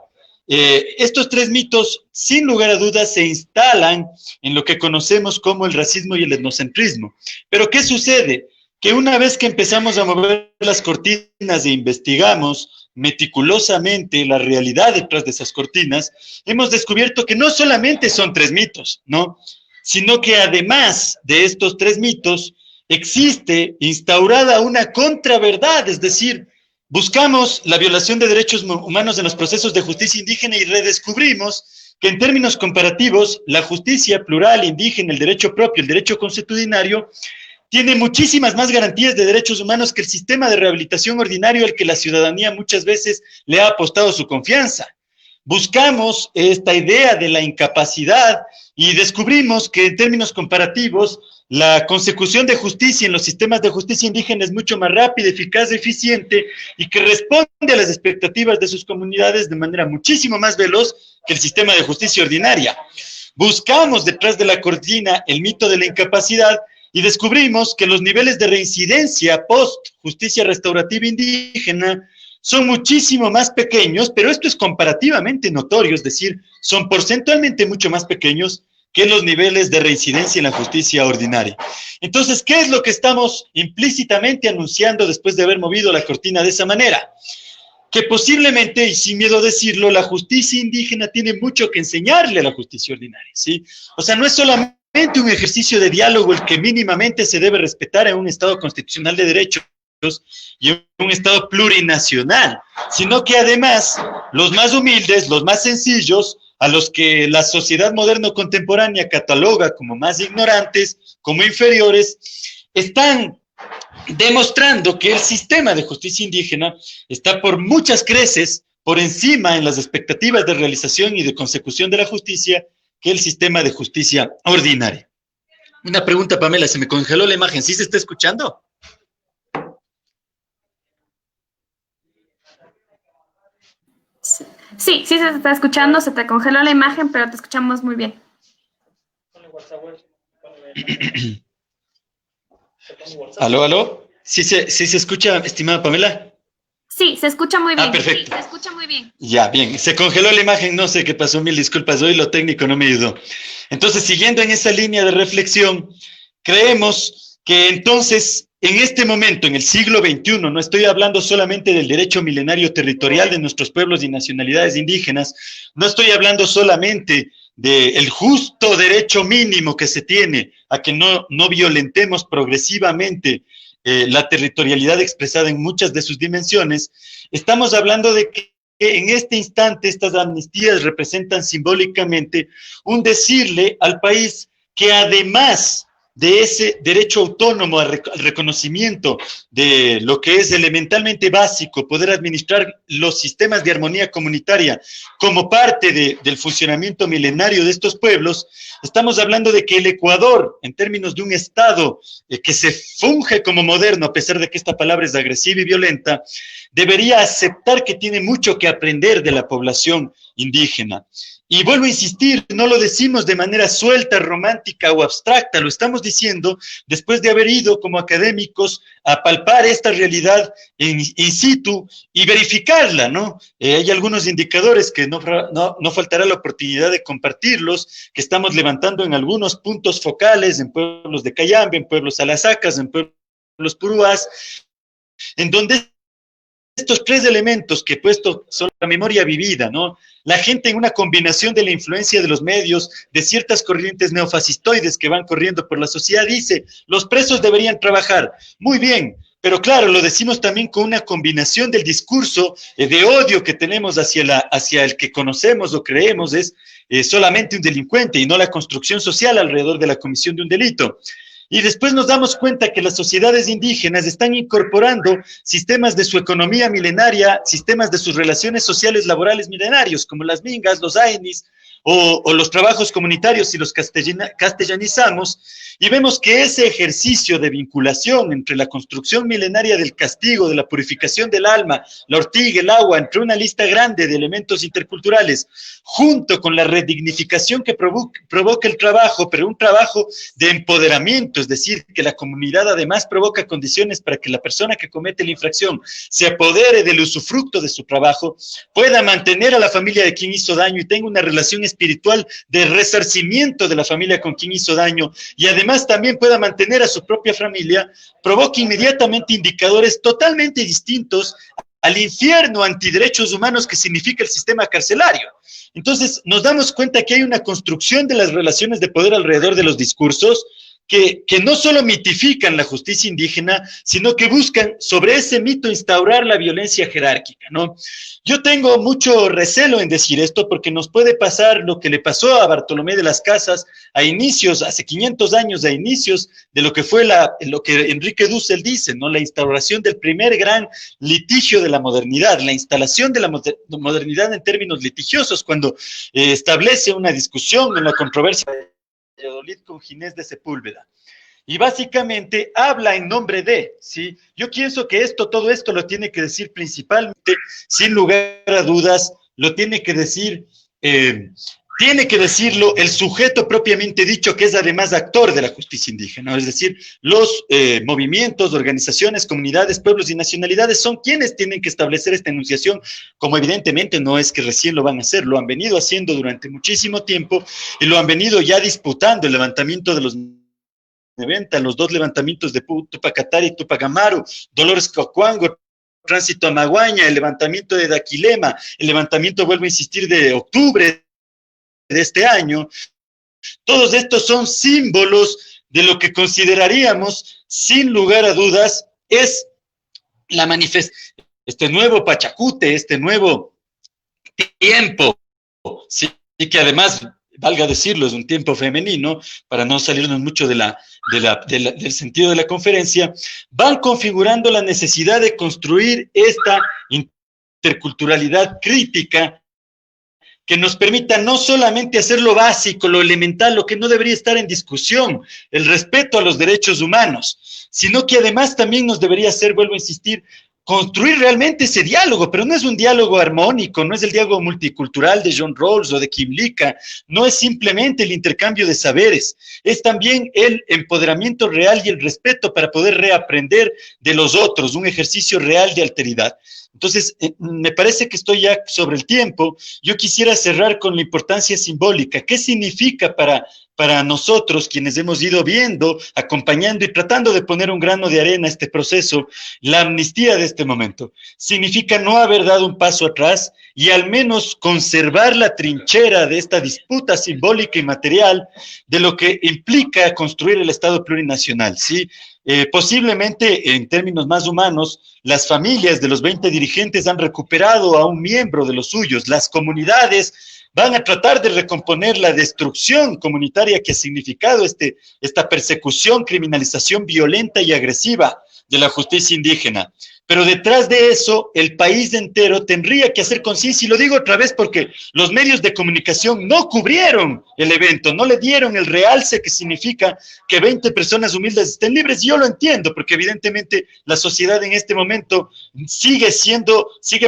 Estos tres mitos, sin lugar a dudas, se instalan en lo que conocemos como el racismo y el etnocentrismo. Pero ¿qué sucede? Que una vez que empezamos a mover las cortinas e investigamos meticulosamente la realidad detrás de esas cortinas, hemos descubierto que no solamente son tres mitos, ¿no? Sino que además de estos tres mitos, existe instaurada una contraverdad, es decir, buscamos la violación de derechos humanos en los procesos de justicia indígena y redescubrimos que en términos comparativos, la justicia plural indígena, el derecho propio, el derecho consuetudinario, tiene muchísimas más garantías de derechos humanos que el sistema de rehabilitación ordinario al que la ciudadanía muchas veces le ha apostado su confianza. Buscamos esta idea de la incapacidad y descubrimos que en términos comparativos la consecución de justicia en los sistemas de justicia indígena es mucho más rápida, eficaz, eficiente y que responde a las expectativas de sus comunidades de manera muchísimo más veloz que el sistema de justicia ordinaria. Buscamos detrás de la cortina el mito de la incapacidad y descubrimos que los niveles de reincidencia post-justicia restaurativa indígena son muchísimo más pequeños, pero esto es comparativamente notorio, es decir, son porcentualmente mucho más pequeños que los niveles de reincidencia en la justicia ordinaria. Entonces, ¿qué es lo que estamos implícitamente anunciando después de haber movido la cortina de esa manera? Que posiblemente, y sin miedo a decirlo, la justicia indígena tiene mucho que enseñarle a la justicia ordinaria, ¿sí? O sea, no es solamente un ejercicio de diálogo el que mínimamente se debe respetar en un Estado constitucional de derechos y en un Estado plurinacional, sino que además los más humildes, los más sencillos, a los que la sociedad moderno contemporánea cataloga como más ignorantes, como inferiores, están demostrando que el sistema de justicia indígena está por muchas creces por encima en las expectativas de realización y de consecución de la justicia que el sistema de justicia ordinaria. Una pregunta, Pamela, se me congeló la imagen. ¿Sí se está escuchando? Sí, sí se está escuchando, se te congeló la imagen, pero te escuchamos muy bien. ¿Aló, aló? ¿Sí se escucha, estimada Pamela? Sí, se escucha muy bien. Ah, perfecto. Sí, se escucha muy bien. Ya, bien. Se congeló la imagen, no sé qué pasó, mil disculpas. Hoy lo técnico no me ayudó. Entonces, siguiendo en esa línea de reflexión, creemos que entonces, en este momento, en el siglo XXI, no estoy hablando solamente del derecho milenario territorial de nuestros pueblos y nacionalidades indígenas, no estoy hablando solamente del justo derecho mínimo que se tiene a que no violentemos progresivamente la territorialidad expresada en muchas de sus dimensiones. Estamos hablando de que en este instante estas amnistías representan simbólicamente un decirle al país que además de ese derecho autónomo al reconocimiento de lo que es elementalmente básico, poder administrar los sistemas de armonía comunitaria como parte del funcionamiento milenario de estos pueblos, estamos hablando de que el Ecuador, en términos de un Estado que se funge como moderno, a pesar de que esta palabra es agresiva y violenta, debería aceptar que tiene mucho que aprender de la población indígena. Y vuelvo a insistir, no lo decimos de manera suelta, romántica o abstracta, lo estamos diciendo después de haber ido como académicos a palpar esta realidad in situ y verificarla, ¿no? Hay algunos indicadores que no faltará la oportunidad de compartirlos, que estamos levantando en algunos puntos focales, en pueblos de Cayambe, en pueblos alasacas, en pueblos puruás, en donde estos tres elementos que he puesto son la memoria vivida, ¿no? La gente en una combinación de la influencia de los medios, de ciertas corrientes neofascistoides que van corriendo por la sociedad, dice, los presos deberían trabajar. Muy bien, pero claro, lo decimos también con una combinación del discurso de odio que tenemos hacia el que conocemos o creemos es solamente un delincuente y no la construcción social alrededor de la comisión de un delito. Y después nos damos cuenta que las sociedades indígenas están incorporando sistemas de su economía milenaria, sistemas de sus relaciones sociales laborales milenarios, como las mingas, los ainis, o los trabajos comunitarios si los castellanizamos, y vemos que ese ejercicio de vinculación entre la construcción milenaria del castigo, de la purificación del alma, la ortiga, el agua, entre una lista grande de elementos interculturales, junto con la redignificación que provoca el trabajo, pero un trabajo de empoderamiento, es decir, que la comunidad además provoca condiciones para que la persona que comete la infracción se apodere del usufructo de su trabajo, pueda mantener a la familia de quien hizo daño y tenga una relación espiritual de resarcimiento de la familia con quien hizo daño y además también pueda mantener a su propia familia, provoca inmediatamente indicadores totalmente distintos al infierno antiderechos humanos que significa el sistema carcelario. Entonces, nos damos cuenta que hay una construcción de las relaciones de poder alrededor de los discursos que no solo mitifican la justicia indígena, sino que buscan sobre ese mito instaurar la violencia jerárquica, ¿no? Yo tengo mucho recelo en decir esto porque nos puede pasar lo que le pasó a Bartolomé de las Casas a inicios, hace 500 años, a inicios de lo que fue lo que Enrique Dussel dice, ¿no? La instauración del primer gran litigio de la modernidad, la instalación de la modernidad en términos litigiosos, cuando establece una discusión en la controversia Valladolid con Ginés de Sepúlveda. Y básicamente habla en nombre de, ¿sí? Yo pienso que todo esto lo tiene que decir principalmente, sin lugar a dudas, lo tiene que decir, tiene que decirlo el sujeto propiamente dicho, que es además actor de la justicia indígena, es decir, los movimientos, organizaciones, comunidades, pueblos y nacionalidades son quienes tienen que establecer esta enunciación, como evidentemente no es que recién lo van a hacer, lo han venido haciendo durante muchísimo tiempo y lo han venido ya disputando el levantamiento de los 90, los dos levantamientos de Tupacatari y Tupacamaru, Dolores Cocuango, Tránsito a Maguaña, el levantamiento de Daquilema, el levantamiento, vuelvo a insistir, de octubre de este año. Todos estos son símbolos de lo que consideraríamos, sin lugar a dudas, es la este nuevo Pachacute, este nuevo tiempo, sí, y que además, valga decirlo, es un tiempo femenino, para no salirnos mucho del sentido de la conferencia, van configurando la necesidad de construir esta interculturalidad crítica que nos permita no solamente hacer lo básico, lo elemental, lo que no debería estar en discusión, el respeto a los derechos humanos, sino que además también nos debería hacer, vuelvo a insistir, construir realmente ese diálogo, pero no es un diálogo armónico, no es el diálogo multicultural de John Rawls o de Kim Lika, no es simplemente el intercambio de saberes, es también el empoderamiento real y el respeto para poder reaprender de los otros, un ejercicio real de alteridad. Entonces, me parece que estoy ya sobre el tiempo. Yo quisiera cerrar con la importancia simbólica. ¿Qué significa para nosotros, quienes hemos ido viendo, acompañando y tratando de poner un grano de arena a este proceso, la amnistía de este momento? Significa no haber dado un paso atrás y al menos conservar la trinchera de esta disputa simbólica y material de lo que implica construir el Estado plurinacional, ¿sí? Posiblemente, en términos más humanos, las familias de los 20 dirigentes han recuperado a un miembro de los suyos, las comunidades van a tratar de recomponer la destrucción comunitaria que ha significado esta persecución, criminalización violenta y agresiva de la justicia indígena. Pero detrás de eso, el país entero tendría que hacer conciencia, y lo digo otra vez porque los medios de comunicación no cubrieron el evento, no le dieron el realce que significa que 20 personas humildes estén libres. Yo lo entiendo, porque evidentemente la sociedad en este momento sigue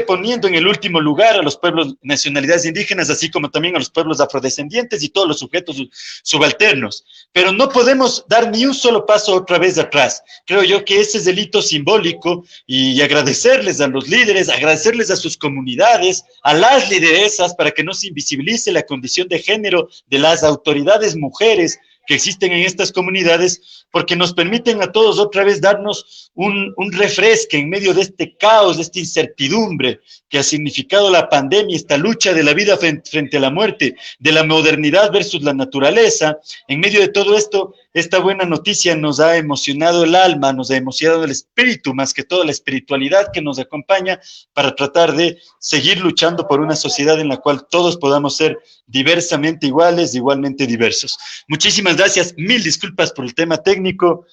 poniendo en el último lugar a los pueblos, nacionalidades indígenas, así como también a los pueblos afrodescendientes y todos los sujetos subalternos. Pero no podemos dar ni un solo paso otra vez atrás. Creo yo que ese es el hito simbólico, y agradecerles a los líderes, agradecerles a sus comunidades, a las lideresas, para que no se invisibilice la condición de género de las autoridades mujeres que existen en estas comunidades, porque nos permiten a todos otra vez darnos un refresque en medio de este caos, de esta incertidumbre que ha significado la pandemia, esta lucha de la vida frente a la muerte, de la modernidad versus la naturaleza. En medio de todo esto, esta buena noticia nos ha emocionado el alma, nos ha emocionado el espíritu, más que todo la espiritualidad que nos acompaña para tratar de seguir luchando por una sociedad en la cual todos podamos ser diversamente iguales, igualmente diversos. Muchísimas gracias, mil disculpas por el tema técnico.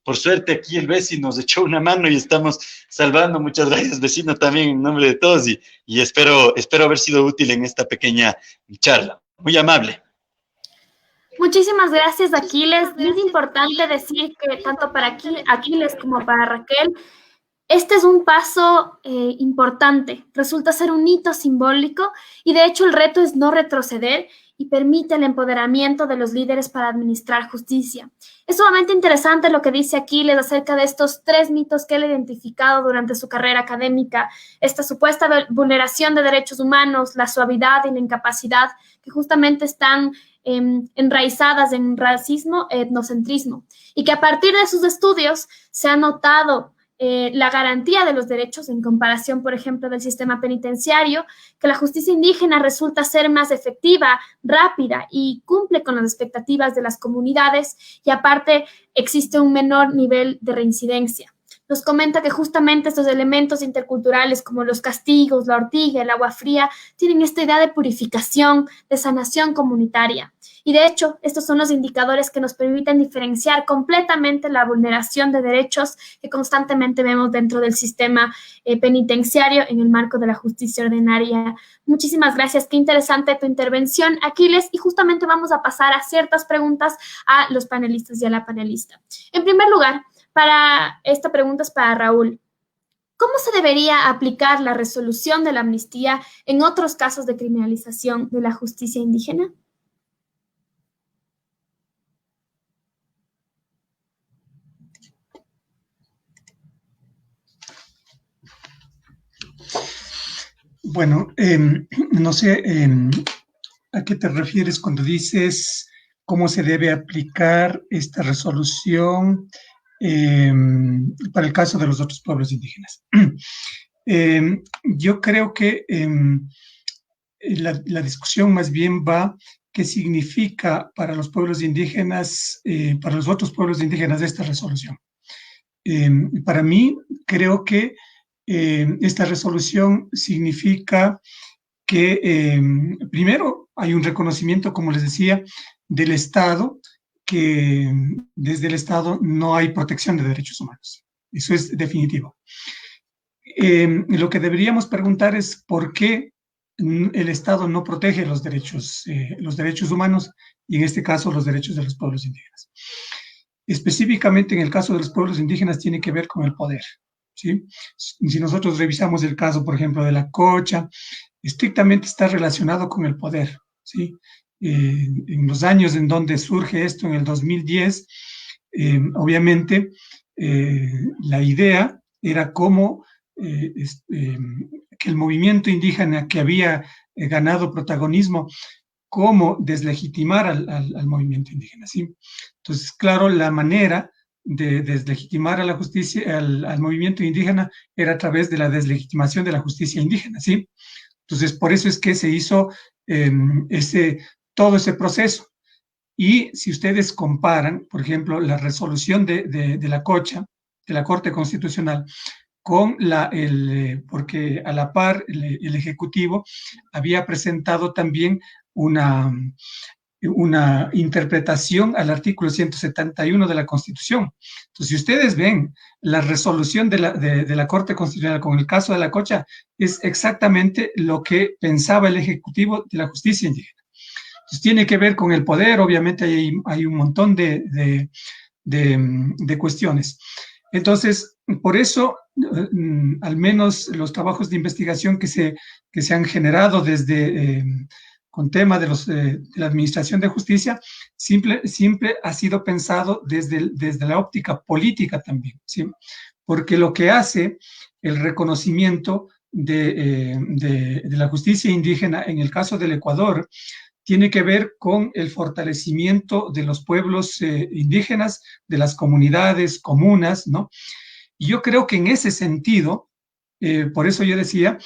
Por suerte aquí el vecino nos echó una mano y estamos salvando. Muchas gracias, vecino, también en nombre de todos, y espero haber sido útil en esta pequeña charla. Muy amable. Muchísimas gracias, Aquiles. Es importante decir que tanto para Aquiles como para Raquel, este es un paso importante, resulta ser un hito simbólico, y de hecho el reto es no retroceder y permite el empoderamiento de los líderes para administrar justicia. Es sumamente interesante lo que dice Aquiles acerca de estos 3 mitos que él ha identificado durante su carrera académica: esta supuesta vulneración de derechos humanos, la suavidad y la incapacidad, que justamente están enraizadas en racismo e etnocentrismo, y que a partir de sus estudios se ha notado la garantía de los derechos en comparación, por ejemplo, del sistema penitenciario, que la justicia indígena resulta ser más efectiva, rápida y cumple con las expectativas de las comunidades, y aparte existe un menor nivel de reincidencia. Nos comenta que justamente estos elementos interculturales como los castigos, la ortiga, el agua fría, tienen esta idea de purificación, de sanación comunitaria. Y de hecho, estos son los indicadores que nos permiten diferenciar completamente la vulneración de derechos que constantemente vemos dentro del sistema penitenciario en el marco de la justicia ordinaria. Muchísimas gracias, qué interesante tu intervención, Aquiles, y justamente vamos a pasar a ciertas preguntas a los panelistas y a la panelista. En primer lugar, esta pregunta es para Raúl. ¿Cómo se debería aplicar la resolución de la amnistía en otros casos de criminalización de la justicia indígena? Bueno, no sé a qué te refieres cuando dices cómo se debe aplicar esta resolución para el caso de los otros pueblos indígenas. Yo creo que la discusión más bien va qué significa para los pueblos indígenas, para los otros pueblos indígenas esta resolución. Para mí, creo que esta resolución significa que primero hay un reconocimiento, como les decía, del Estado, que desde el Estado no hay protección de derechos humanos. Eso es definitivo. Lo que deberíamos preguntar es por qué el Estado no protege los derechos humanos y en este caso los derechos de los pueblos indígenas. Específicamente en el caso de los pueblos indígenas tiene que ver con el poder, ¿sí? Si nosotros revisamos el caso, por ejemplo, de la Cocha, estrictamente está relacionado con el poder, ¿sí? En los años en donde surge esto, en el 2010, obviamente la idea era cómo que el movimiento indígena que había ganado protagonismo, cómo deslegitimar al movimiento indígena, ¿sí? Entonces, claro, la manera de deslegitimar a la justicia, al movimiento indígena, era a través de la deslegitimación de la justicia indígena, ¿sí? Entonces, por eso es que se hizo todo ese proceso. Y si ustedes comparan, por ejemplo, la resolución de la Cocha, de la Corte Constitucional, con porque a la par el Ejecutivo había presentado también una interpretación al artículo 171 de la Constitución. Entonces, si ustedes ven la resolución de la Corte Constitucional con el caso de la Cocha, es exactamente lo que pensaba el Ejecutivo de la justicia indígena. Entonces, tiene que ver con el poder, obviamente hay un montón de cuestiones. Entonces, por eso, al menos los trabajos de investigación que se han generado con tema de la Administración de Justicia, siempre ha sido pensado desde la óptica política también, ¿sí? Porque lo que hace el reconocimiento de la justicia indígena en el caso del Ecuador tiene que ver con el fortalecimiento de los pueblos indígenas, de las comunidades, comunas, ¿no? Y yo creo que en ese sentido, por eso yo decía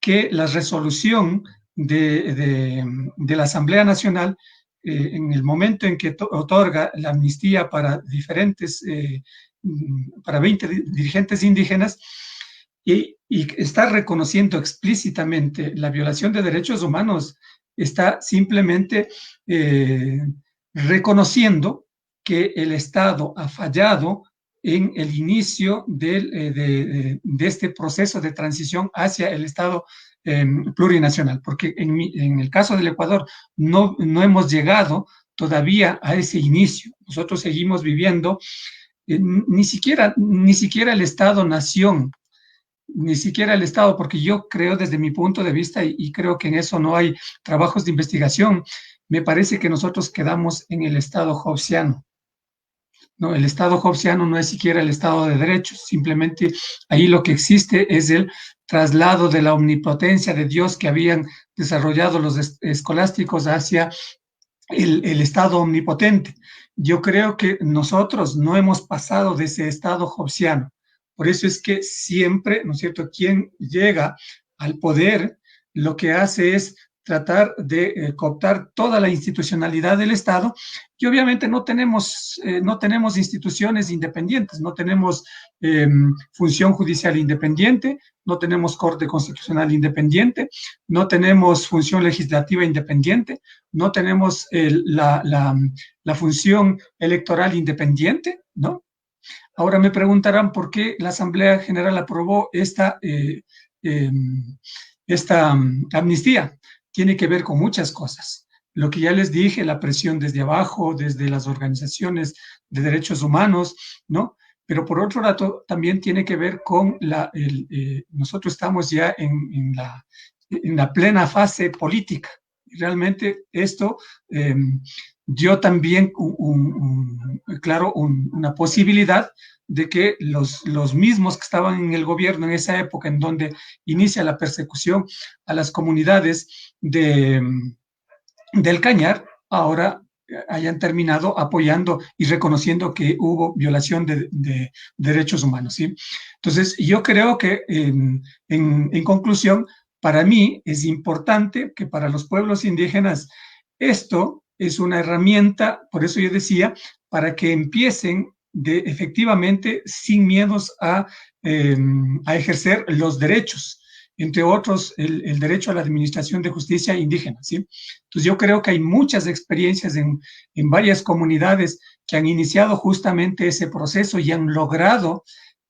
que la resolución de la Asamblea Nacional, en el momento en que otorga la amnistía para para 20 dirigentes indígenas, y está reconociendo explícitamente la violación de derechos humanos, está simplemente reconociendo que el Estado ha fallado en el inicio de este proceso de transición hacia el Estado plurinacional, porque en el caso del Ecuador no hemos llegado todavía a ese inicio. Nosotros seguimos viviendo ni siquiera el Estado-nación, ni siquiera el Estado, porque yo creo desde mi punto de vista, y creo que en eso no hay trabajos de investigación, me parece que nosotros quedamos en el Estado hobbesiano. No, el Estado hobbesiano no es siquiera el Estado de Derecho, simplemente ahí lo que existe es el traslado de la omnipotencia de Dios que habían desarrollado los escolásticos hacia el Estado omnipotente. Yo creo que nosotros no hemos pasado de ese Estado hobbesiano. Por eso es que siempre, ¿no es cierto?, quien llega al poder lo que hace es tratar de cooptar toda la institucionalidad del Estado, y obviamente no tenemos instituciones independientes, no tenemos función judicial independiente, no tenemos Corte Constitucional independiente, no tenemos función legislativa independiente, no tenemos la función electoral independiente, ¿no? Ahora me preguntarán por qué la Asamblea General aprobó esta amnistía. Tiene que ver con muchas cosas. Lo que ya les dije, la presión desde abajo, desde las organizaciones de derechos humanos, ¿no? Pero por otro lado, también tiene que ver con nosotros estamos ya en la plena fase política. Y realmente esto dio también, una posibilidad de que los mismos que estaban en el gobierno en esa época, en donde inicia la persecución a las comunidades del Cañar, ahora hayan terminado apoyando y reconociendo que hubo violación de derechos humanos, ¿sí? Entonces, yo creo que, en conclusión, para mí es importante que para los pueblos indígenas esto es una herramienta, por eso yo decía, para que empiecen efectivamente sin miedos a ejercer los derechos, entre otros el derecho a la administración de justicia indígena, ¿sí? Entonces yo creo que hay muchas experiencias en varias comunidades que han iniciado justamente ese proceso y han logrado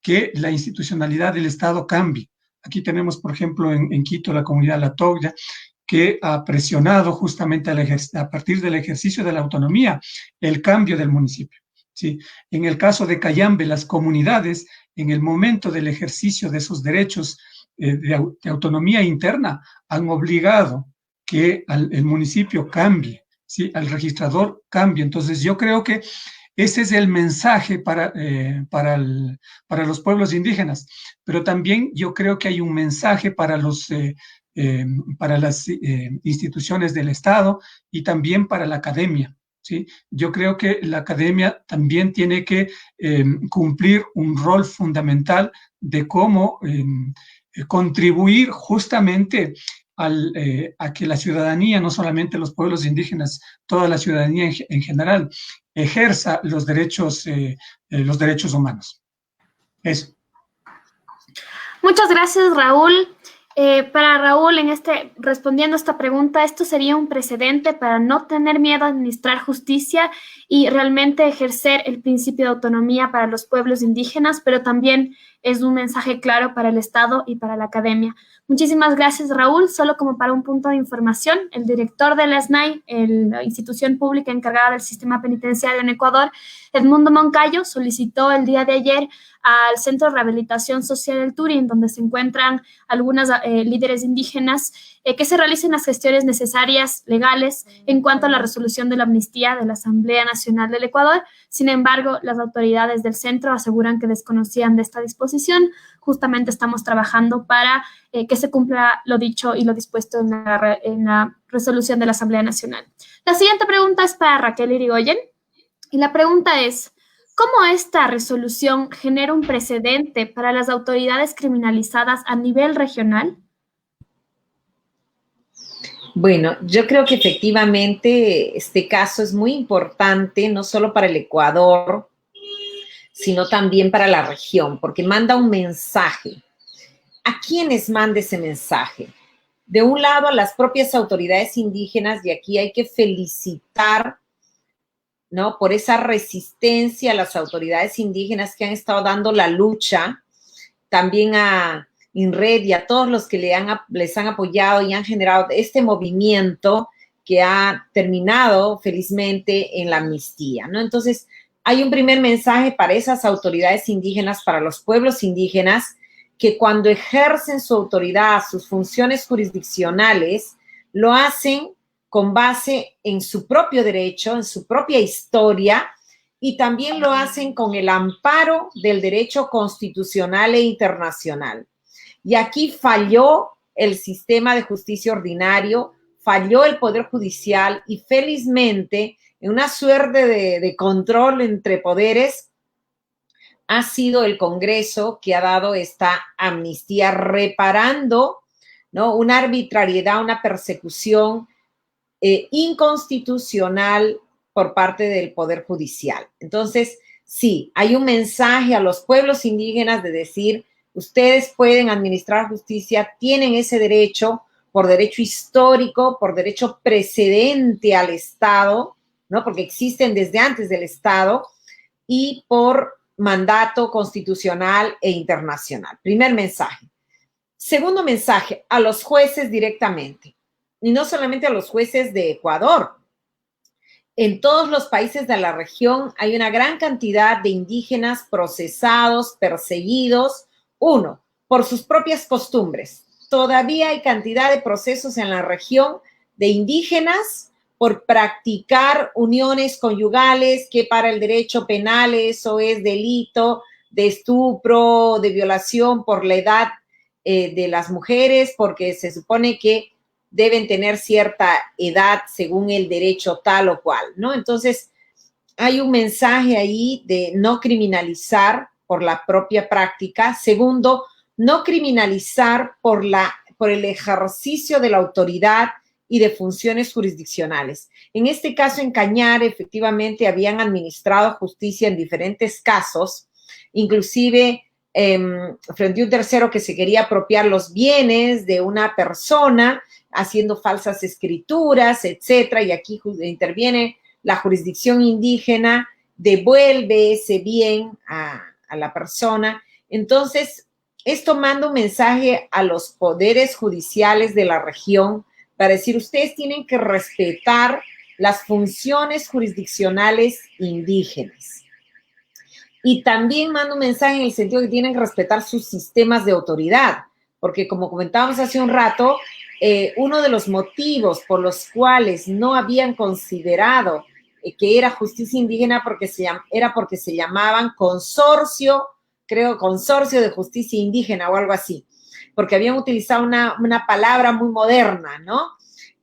que la institucionalidad del Estado cambie. Aquí tenemos, por ejemplo, en Quito, la comunidad La Toya, que ha presionado justamente a partir del ejercicio de la autonomía el cambio del municipio. ¿Sí? En el caso de Cayambe, las comunidades, en el momento del ejercicio de sus derechos de autonomía interna, han obligado que el municipio cambie, ¿sí? Al registrador cambie. Entonces, yo creo que ese es el mensaje para los pueblos indígenas, pero también yo creo que hay un mensaje para las instituciones del Estado y también para la academia. ¿Sí? Yo creo que la academia también tiene que cumplir un rol fundamental de cómo contribuir justamente a que la ciudadanía, no solamente los pueblos indígenas, toda la ciudadanía en general, ejerza los derechos humanos. Eso. Muchas gracias, Raúl. Para Raúl, respondiendo a esta pregunta, esto sería un precedente para no tener miedo a administrar justicia y realmente ejercer el principio de autonomía para los pueblos indígenas, pero también es un mensaje claro para el Estado y para la academia. Muchísimas gracias, Raúl. Solo como para un punto de información, el director de la SNAI, la institución pública encargada del sistema penitenciario en Ecuador, Edmundo Moncayo, solicitó el día de ayer al Centro de Rehabilitación Social del Turín, donde se encuentran algunas líderes indígenas, que se realicen las gestiones necesarias, legales, en cuanto a la resolución de la amnistía de la Asamblea Nacional del Ecuador. Sin embargo, las autoridades del centro aseguran que desconocían de esta disposición. Justamente estamos trabajando para que se cumpla lo dicho y lo dispuesto en la resolución de la Asamblea Nacional. La siguiente pregunta es para Raquel Irigoyen, y la pregunta es: ¿cómo esta resolución genera un precedente para las autoridades criminalizadas a nivel regional? Bueno, yo creo que efectivamente este caso es muy importante, no solo para el Ecuador, sino también para la región, porque manda un mensaje. ¿A quiénes manda ese mensaje? De un lado, a las propias autoridades indígenas, y aquí hay que felicitar, ¿no?, por esa resistencia a las autoridades indígenas que han estado dando la lucha, también a INRED y a todos los que les han apoyado y han generado este movimiento que ha terminado felizmente en la amnistía, ¿no? Entonces, hay un primer mensaje para esas autoridades indígenas, para los pueblos indígenas, que cuando ejercen su autoridad, sus funciones jurisdiccionales, lo hacen con base en su propio derecho, en su propia historia, y también lo hacen con el amparo del derecho constitucional e internacional. Y aquí falló el sistema de justicia ordinario, falló el Poder Judicial y felizmente, en una suerte de control entre poderes, ha sido el Congreso que ha dado esta amnistía reparando, ¿no?, una arbitrariedad, una persecución inconstitucional por parte del Poder Judicial. Entonces, sí, hay un mensaje a los pueblos indígenas de decir: ustedes pueden administrar justicia, tienen ese derecho por derecho histórico, por derecho precedente al Estado, ¿no?, porque existen desde antes del Estado, y por mandato constitucional e internacional. Primer mensaje. Segundo mensaje, a los jueces directamente. Y no solamente a los jueces de Ecuador. En todos los países de la región hay una gran cantidad de indígenas procesados, perseguidos, uno, por sus propias costumbres. Todavía hay cantidad de procesos en la región de indígenas por practicar uniones conyugales, que para el derecho penal eso es delito de estupro, de violación por la edad de las mujeres, porque se supone que deben tener cierta edad según el derecho tal o cual, ¿no? Entonces, hay un mensaje ahí de no criminalizar por la propia práctica. Segundo, no criminalizar por el ejercicio de la autoridad y de funciones jurisdiccionales. En este caso, en Cañar, efectivamente, habían administrado justicia en diferentes casos, inclusive frente a un tercero que se quería apropiar los bienes de una persona, haciendo falsas escrituras, etcétera, y aquí interviene la jurisdicción indígena, devuelve ese bien a la persona. Entonces, esto manda un mensaje a los poderes judiciales de la región para decir, ustedes tienen que respetar las funciones jurisdiccionales indígenas. Y también manda un mensaje en el sentido de que tienen que respetar sus sistemas de autoridad, porque como comentábamos hace un rato, uno de los motivos por los cuales no habían considerado que era justicia indígena era porque se llamaban consorcio, creo, consorcio de justicia indígena o algo así, porque habían utilizado una palabra muy moderna, ¿no?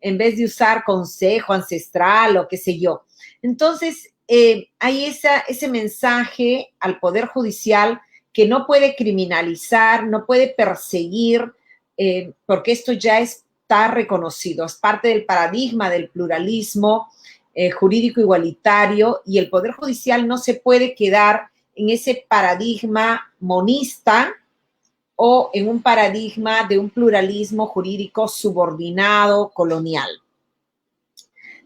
En vez de usar consejo ancestral o qué sé yo. Entonces, hay ese mensaje al Poder Judicial que no puede criminalizar, no puede perseguir, porque esto ya está reconocido, es parte del paradigma del pluralismo jurídico igualitario, y el Poder Judicial no se puede quedar en ese paradigma monista o en un paradigma de un pluralismo jurídico subordinado colonial.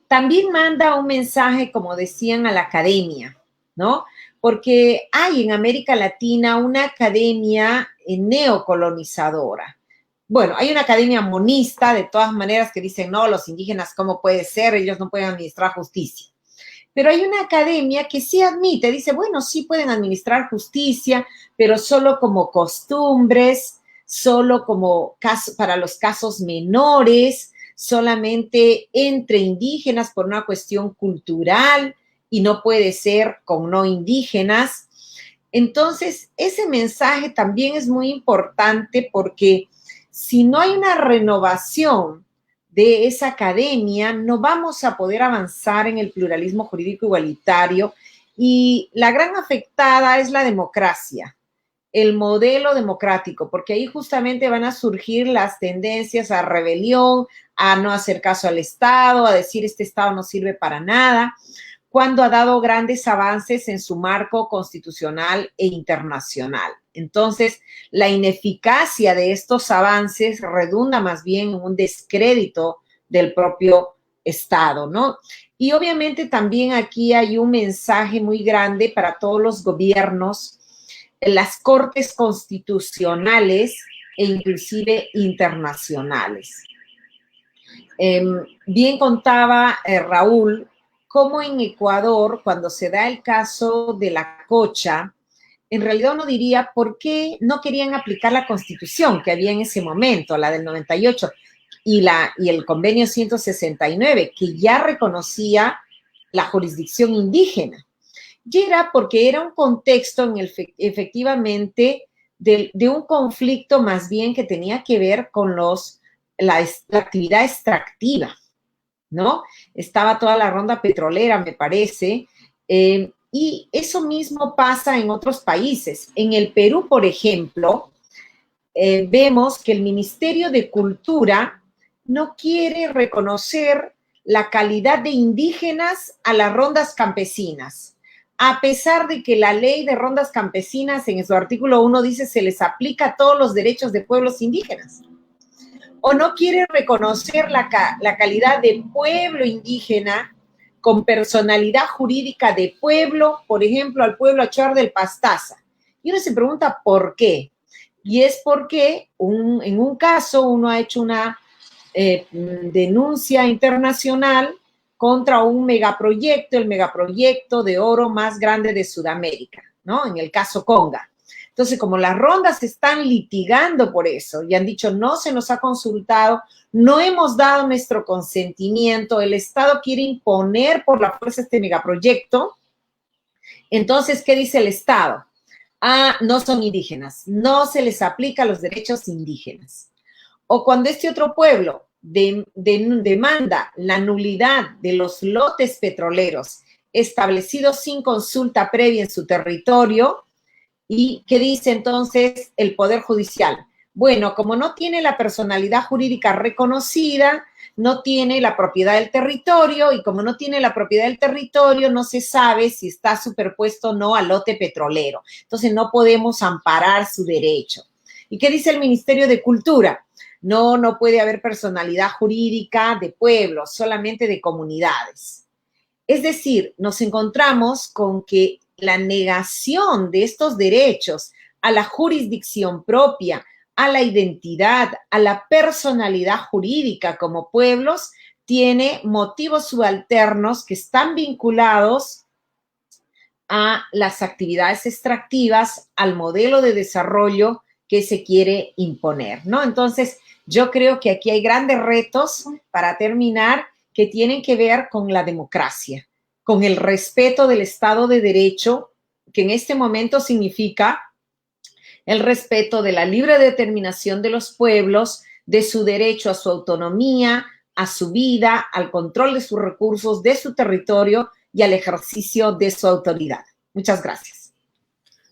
También manda un mensaje, como decían, a la academia, ¿no? Porque hay en América Latina una academia neocolonizadora. Bueno, hay una academia monista, de todas maneras, que dicen, no, los indígenas, ¿cómo puede ser? Ellos no pueden administrar justicia. Pero hay una academia que sí admite, dice, bueno, sí pueden administrar justicia, pero solo como costumbres, solo como para los casos menores, solamente entre indígenas por una cuestión cultural y no puede ser con no indígenas. Entonces, ese mensaje también es muy importante porque si no hay una renovación de esa academia, no vamos a poder avanzar en el pluralismo jurídico igualitario, y la gran afectada es la democracia, el modelo democrático, porque ahí justamente van a surgir las tendencias a rebelión, a no hacer caso al Estado, a decir este Estado no sirve para nada, cuando ha dado grandes avances en su marco constitucional e internacional. Entonces, la ineficacia de estos avances redunda más bien en un descrédito del propio Estado, ¿no? Y obviamente también aquí hay un mensaje muy grande para todos los gobiernos, las cortes constitucionales e inclusive internacionales. Bien contaba Raúl cómo en Ecuador, cuando se da el caso de la cocha, en realidad uno diría, ¿por qué no querían aplicar la Constitución que había en ese momento, la del 98, y el convenio 169, que ya reconocía la jurisdicción indígena? Y era porque era un contexto en el efectivamente de un conflicto más bien que tenía que ver con la actividad extractiva, ¿no? Estaba toda la ronda petrolera, me parece, y eso mismo pasa en otros países. En el Perú, por ejemplo, vemos que el Ministerio de Cultura no quiere reconocer la calidad de indígenas a las rondas campesinas, a pesar de que la ley de rondas campesinas en su artículo 1 dice se les aplica todos los derechos de pueblos indígenas. O no quiere reconocer la calidad de pueblo indígena con personalidad jurídica de pueblo, por ejemplo, al pueblo Achuar del Pastaza. Y uno se pregunta por qué. Y es porque en un caso uno ha hecho una denuncia internacional contra un megaproyecto, el megaproyecto de oro más grande de Sudamérica, ¿no? En el caso Conga. Entonces, como las rondas están litigando por eso y han dicho no se nos ha consultado, no hemos dado nuestro consentimiento, el Estado quiere imponer por la fuerza este megaproyecto, entonces, ¿qué dice el Estado? Ah, no son indígenas, no se les aplica los derechos indígenas. O cuando este otro pueblo demanda la nulidad de los lotes petroleros establecidos sin consulta previa en su territorio, ¿y qué dice entonces el Poder Judicial? Bueno, como no tiene la personalidad jurídica reconocida, no tiene la propiedad del territorio, y como no tiene la propiedad del territorio, no se sabe si está superpuesto o no al lote petrolero. Entonces, no podemos amparar su derecho. ¿Y qué dice el Ministerio de Cultura? No puede haber personalidad jurídica de pueblos, solamente de comunidades. Es decir, nos encontramos con que la negación de estos derechos a la jurisdicción propia, a la identidad, a la personalidad jurídica como pueblos, tiene motivos subalternos que están vinculados a las actividades extractivas, al modelo de desarrollo que se quiere imponer, ¿no? Entonces, yo creo que aquí hay grandes retos, para terminar, que tienen que ver con la democracia, con el respeto del Estado de Derecho, que en este momento significa el respeto de la libre determinación de los pueblos, de su derecho a su autonomía, a su vida, al control de sus recursos, de su territorio y al ejercicio de su autoridad. Muchas gracias.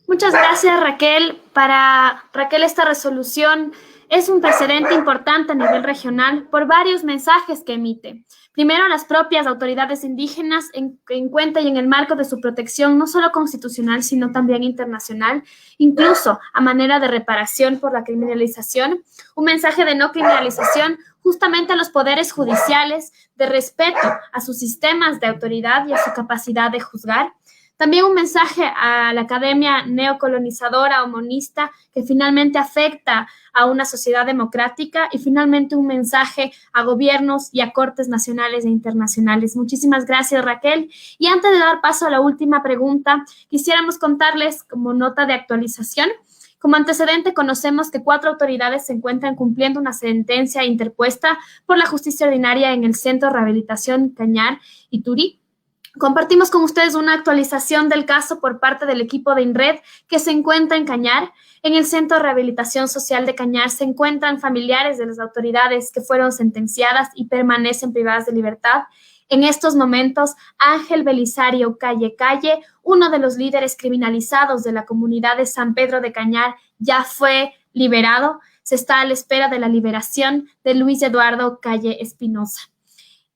Muchas gracias, Raquel. Para Raquel, esta resolución es un precedente importante a nivel regional por varios mensajes que emite. Primero, las propias autoridades indígenas en cuenta y en el marco de su protección, no solo constitucional, sino también internacional, incluso a manera de reparación por la criminalización, un mensaje de no criminalización justamente a los poderes judiciales, de respeto a sus sistemas de autoridad y a su capacidad de juzgar. También un mensaje a la academia neocolonizadora o monista que finalmente afecta a una sociedad democrática, y finalmente un mensaje a gobiernos y a cortes nacionales e internacionales. Muchísimas gracias, Raquel. Y antes de dar paso a la última pregunta, quisiéramos contarles como nota de actualización. Como antecedente, conocemos que 4 autoridades se encuentran cumpliendo una sentencia interpuesta por la justicia ordinaria en el Centro de Rehabilitación Cañar y Turi. Compartimos con ustedes una actualización del caso por parte del equipo de INRED que se encuentra en Cañar. En el Centro de Rehabilitación Social de Cañar se encuentran familiares de las autoridades que fueron sentenciadas y permanecen privadas de libertad. En estos momentos, Ángel Belisario Calle, uno de los líderes criminalizados de la comunidad de San Pedro de Cañar, ya fue liberado. Se está a la espera de la liberación de Luis Eduardo Calle Espinosa.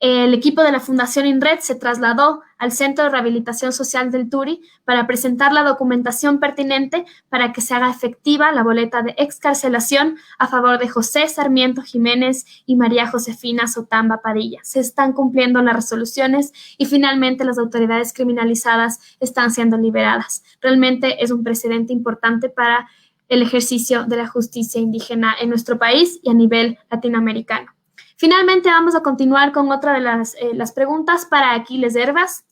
El equipo de la Fundación INRED se trasladó al Centro de Rehabilitación Social del Turi para presentar la documentación pertinente para que se haga efectiva la boleta de excarcelación a favor de José Sarmiento Jiménez y María Josefina Sotamba Padilla. Se están cumpliendo las resoluciones y finalmente las autoridades criminalizadas están siendo liberadas. Realmente es un precedente importante para el ejercicio de la justicia indígena en nuestro país y a nivel latinoamericano. Finalmente, vamos a continuar con otra de las preguntas para Aquiles Hervas.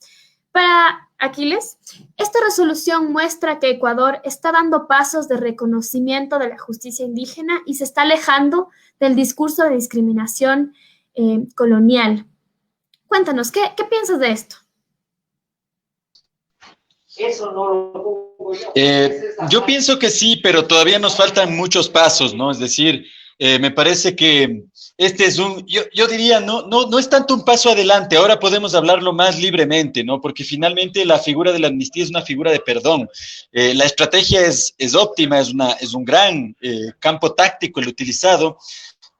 Para Aquiles, esta resolución muestra que Ecuador está dando pasos de reconocimiento de la justicia indígena y se está alejando del discurso de discriminación colonial. Cuéntanos, ¿qué piensas de esto? Eso no lo pongo yo. Yo pienso que sí, pero todavía nos faltan muchos pasos, ¿no? Es decir, me parece que este es yo diría, no es tanto un paso adelante, ahora podemos hablarlo más libremente, ¿no? Porque finalmente la figura de la amnistía es una figura de perdón. La estrategia es óptima, es un gran campo táctico el utilizado,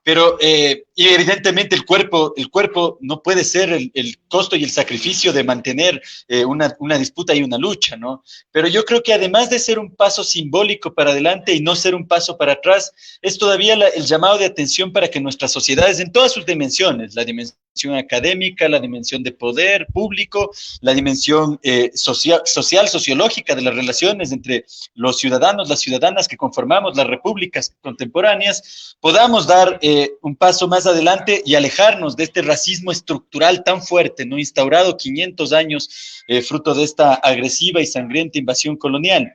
pero y evidentemente el cuerpo no puede ser el costo y el sacrificio de mantener una disputa y una lucha, ¿no? Pero yo creo que además de ser un paso simbólico para adelante y no ser un paso para atrás, es todavía el llamado de atención para que nuestras sociedades en todas sus dimensiones, la dimensión académica, la dimensión de poder público, la dimensión social, sociológica de las relaciones entre los ciudadanos, las ciudadanas que conformamos las repúblicas contemporáneas, podamos dar un paso más adelante y alejarnos de este racismo estructural tan fuerte, ¿no? Instaurado 500 años fruto de esta agresiva y sangrienta invasión colonial.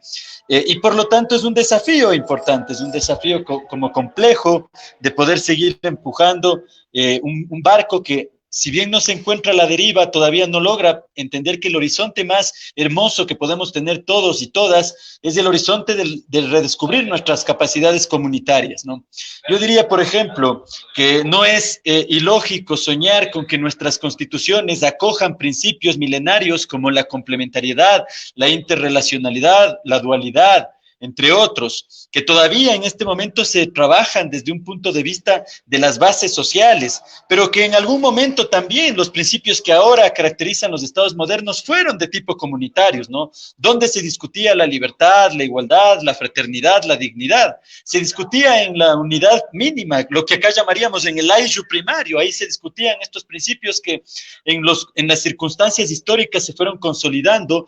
Y por lo tanto es un desafío importante, es un desafío como complejo de poder seguir empujando un barco que, si bien no se encuentra a la deriva, todavía no logra entender que el horizonte más hermoso que podemos tener todos y todas es el horizonte del redescubrir nuestras capacidades comunitarias, ¿no? Yo diría, por ejemplo, que no es ilógico soñar con que nuestras constituciones acojan principios milenarios como la complementariedad, la interrelacionalidad, la dualidad, entre otros, que todavía en este momento se trabajan desde un punto de vista de las bases sociales, pero que en algún momento también los principios que ahora caracterizan los estados modernos fueron de tipo comunitarios, ¿no? Donde se discutía la libertad, la igualdad, la fraternidad, la dignidad. Se discutía en la unidad mínima, lo que acá llamaríamos en el ayllu primario. Ahí se discutían estos principios que en las circunstancias históricas se fueron consolidando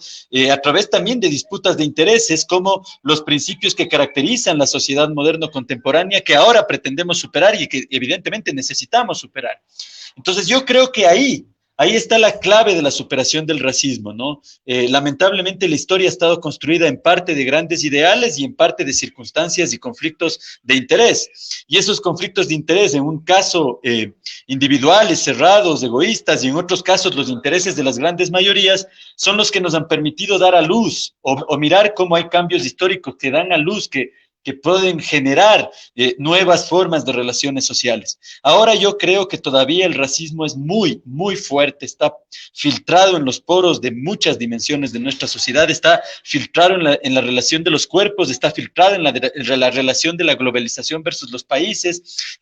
a través también de disputas de intereses, como los principios que caracterizan la sociedad moderno contemporánea que ahora pretendemos superar y que evidentemente necesitamos superar. Entonces yo creo que ahí está la clave de la superación del racismo, ¿no? Lamentablemente la historia ha estado construida en parte de grandes ideales y en parte de circunstancias y conflictos de interés. Y esos conflictos de interés, en un caso individuales, cerrados, egoístas, y en otros casos los intereses de las grandes mayorías, son los que nos han permitido dar a luz o mirar cómo hay cambios históricos que dan a luz, que pueden generar nuevas formas de relaciones sociales. Ahora yo creo que todavía el racismo es muy, muy fuerte, está filtrado en los poros de muchas dimensiones de nuestra sociedad, está filtrado en la relación de los cuerpos, está filtrado en la relación de la globalización versus los países.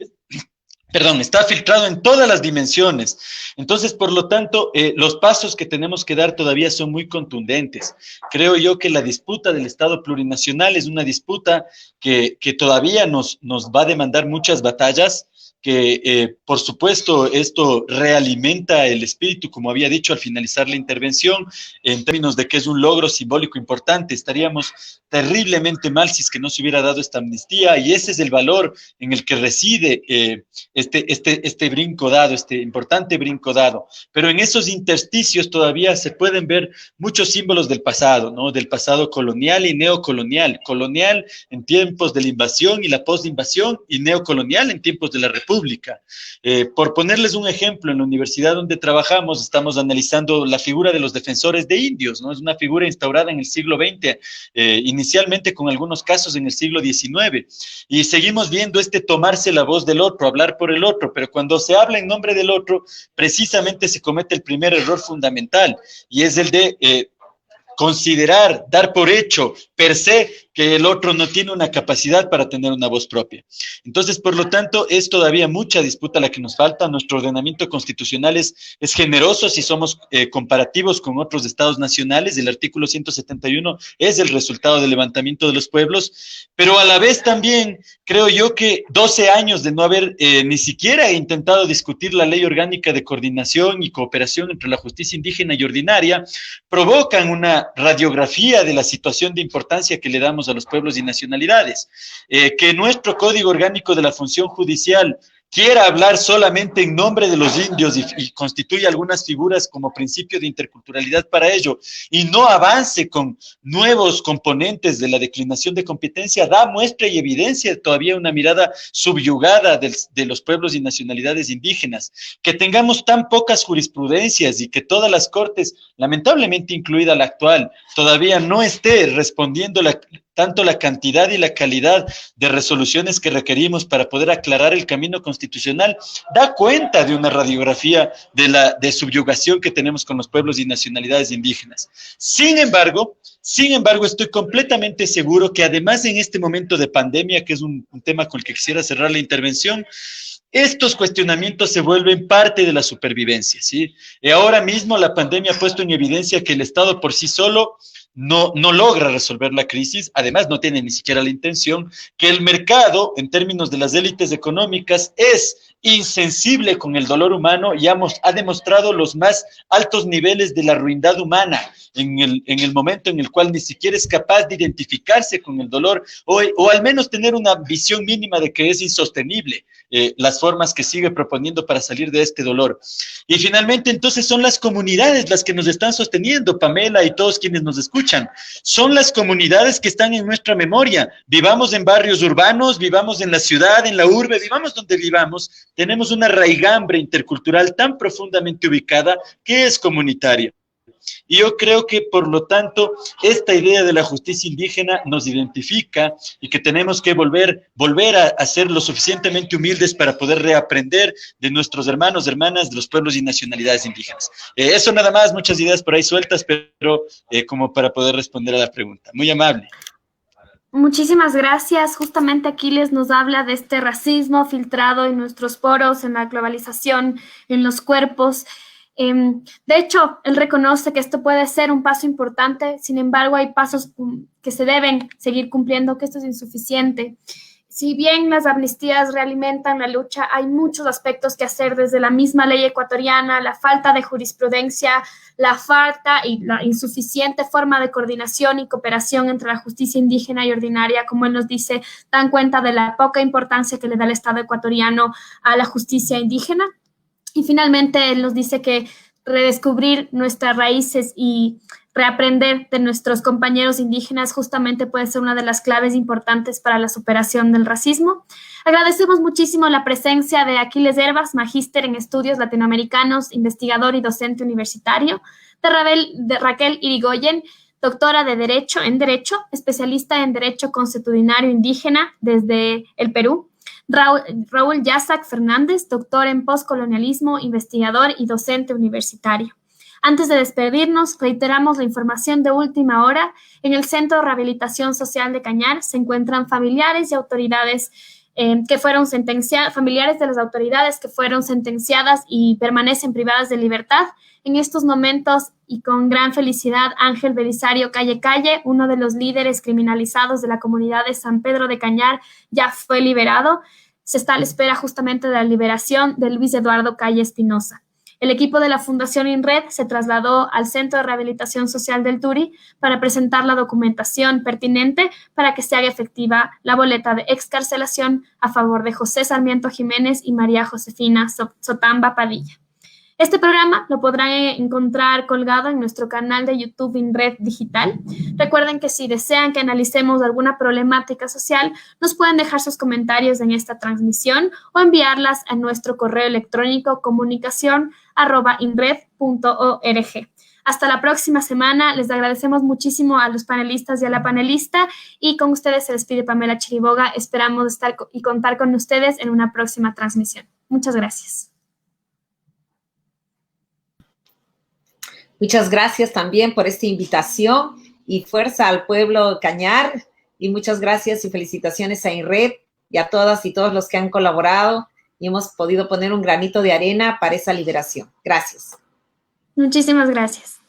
Perdón, está filtrado en todas las dimensiones. Entonces, por lo tanto, los pasos que tenemos que dar todavía son muy contundentes. Creo yo que la disputa del Estado plurinacional es una disputa que todavía nos va a demandar muchas batallas, que por supuesto esto realimenta el espíritu, como había dicho al finalizar la intervención, en términos de que es un logro simbólico importante. Estaríamos terriblemente mal si es que no se hubiera dado esta amnistía, y ese es el valor en el que reside este brinco dado, este importante brinco dado. Pero en esos intersticios todavía se pueden ver muchos símbolos del pasado, ¿no? Del pasado colonial y neocolonial. Colonial en tiempos de la invasión y la postinvasión, y neocolonial en tiempos de la República. Por ponerles un ejemplo, en la universidad donde trabajamos estamos analizando la figura de los defensores de indios, ¿no? Es una figura instaurada en el siglo XX, inicialmente con algunos casos en el siglo XIX, y seguimos viendo tomarse la voz del otro, hablar por el otro, pero cuando se habla en nombre del otro, precisamente se comete el primer error fundamental, y es el de considerar, dar por hecho, per se, que el otro no tiene una capacidad para tener una voz propia. Entonces, por lo tanto, es todavía mucha disputa la que nos falta. Nuestro ordenamiento constitucional es generoso si somos comparativos con otros estados nacionales. El artículo 171 es el resultado del levantamiento de los pueblos, pero a la vez también creo yo que 12 años de no haber ni siquiera intentado discutir la ley orgánica de coordinación y cooperación entre la justicia indígena y ordinaria provocan una radiografía de la situación de importancia que le damos a los pueblos y nacionalidades. Que nuestro Código Orgánico de la Función Judicial quiera hablar solamente en nombre de los indios y constituye algunas figuras como principio de interculturalidad para ello, y no avance con nuevos componentes de la declinación de competencia, da muestra y evidencia todavía una mirada subyugada de los pueblos y nacionalidades indígenas. Que tengamos tan pocas jurisprudencias y que todas las cortes, lamentablemente incluida la actual, todavía no esté respondiendo tanto la cantidad y la calidad de resoluciones que requerimos para poder aclarar el camino constitucional, da cuenta de una radiografía de subyugación que tenemos con los pueblos y nacionalidades indígenas. Sin embargo, estoy completamente seguro que además en este momento de pandemia, que es un tema con el que quisiera cerrar la intervención, estos cuestionamientos se vuelven parte de la supervivencia, ¿sí? Ahora mismo la pandemia ha puesto en evidencia que el Estado por sí solo no logra resolver la crisis, además no tiene ni siquiera la intención, que el mercado, en términos de las élites económicas, es insensible con el dolor humano y ha demostrado los más altos niveles de la ruindad humana en el momento en el cual ni siquiera es capaz de identificarse con el dolor o al menos tener una visión mínima de que es insostenible las formas que sigue proponiendo para salir de este dolor. Y finalmente, entonces, son las comunidades las que nos están sosteniendo, Pamela y todos quienes nos escuchan. Son las comunidades que están en nuestra memoria. Vivamos en barrios urbanos, vivamos en la ciudad, en la urbe, vivamos donde vivamos, tenemos una raigambre intercultural tan profundamente ubicada que es comunitaria. Y yo creo que, por lo tanto, esta idea de la justicia indígena nos identifica y que tenemos que volver a ser lo suficientemente humildes para poder reaprender de nuestros hermanos, hermanas, de los pueblos y nacionalidades indígenas. Eso nada más, muchas ideas por ahí sueltas, pero como para poder responder a la pregunta. Muy amable. Muchísimas gracias. Justamente Aquiles nos habla de este racismo filtrado en nuestros poros, en la globalización, en los cuerpos. De hecho, él reconoce que esto puede ser un paso importante, sin embargo, hay pasos que se deben seguir cumpliendo, que esto es insuficiente. Si bien las amnistías realimentan la lucha, hay muchos aspectos que hacer desde la misma ley ecuatoriana, la falta de jurisprudencia, la falta y la insuficiente forma de coordinación y cooperación entre la justicia indígena y ordinaria, como él nos dice, dan cuenta de la poca importancia que le da el Estado ecuatoriano a la justicia indígena. Y finalmente él nos dice que redescubrir nuestras raíces y reaprender de nuestros compañeros indígenas justamente puede ser una de las claves importantes para la superación del racismo. Agradecemos muchísimo la presencia de Aquiles Herbas, magíster en estudios latinoamericanos, investigador y docente universitario, de Raquel Irigoyen, doctora de Derecho, especialista en Derecho Consuetudinario Indígena desde el Perú, Raúl Yasac Fernández, doctor en postcolonialismo, investigador y docente universitario. Antes de despedirnos, reiteramos la información de última hora. En el Centro de Rehabilitación Social de Cañar se encuentran familiares y autoridades familiares de las autoridades que fueron sentenciadas y permanecen privadas de libertad. En estos momentos, y con gran felicidad, Ángel Belisario Calle, uno de los líderes criminalizados de la comunidad de San Pedro de Cañar, ya fue liberado. Se está a la espera justamente de la liberación de Luis Eduardo Calle Espinosa. El equipo de la Fundación INRED se trasladó al Centro de Rehabilitación Social del Turi para presentar la documentación pertinente para que se haga efectiva la boleta de excarcelación a favor de José Sarmiento Jiménez y María Josefina Sotamba Padilla. Este programa lo podrán encontrar colgado en nuestro canal de YouTube INRED Digital. Recuerden que si desean que analicemos alguna problemática social, nos pueden dejar sus comentarios en esta transmisión o enviarlas a nuestro correo electrónico comunicación@inred.org. Hasta la próxima semana. Les agradecemos muchísimo a los panelistas y a la panelista, y con ustedes se despide Pamela Chiriboga. Esperamos estar y contar con ustedes en una próxima transmisión. Muchas gracias. Muchas gracias también por esta invitación y fuerza al pueblo de Cañar, y muchas gracias y felicitaciones a INRED y a todas y todos los que han colaborado y hemos podido poner un granito de arena para esa liberación. Gracias. Muchísimas gracias.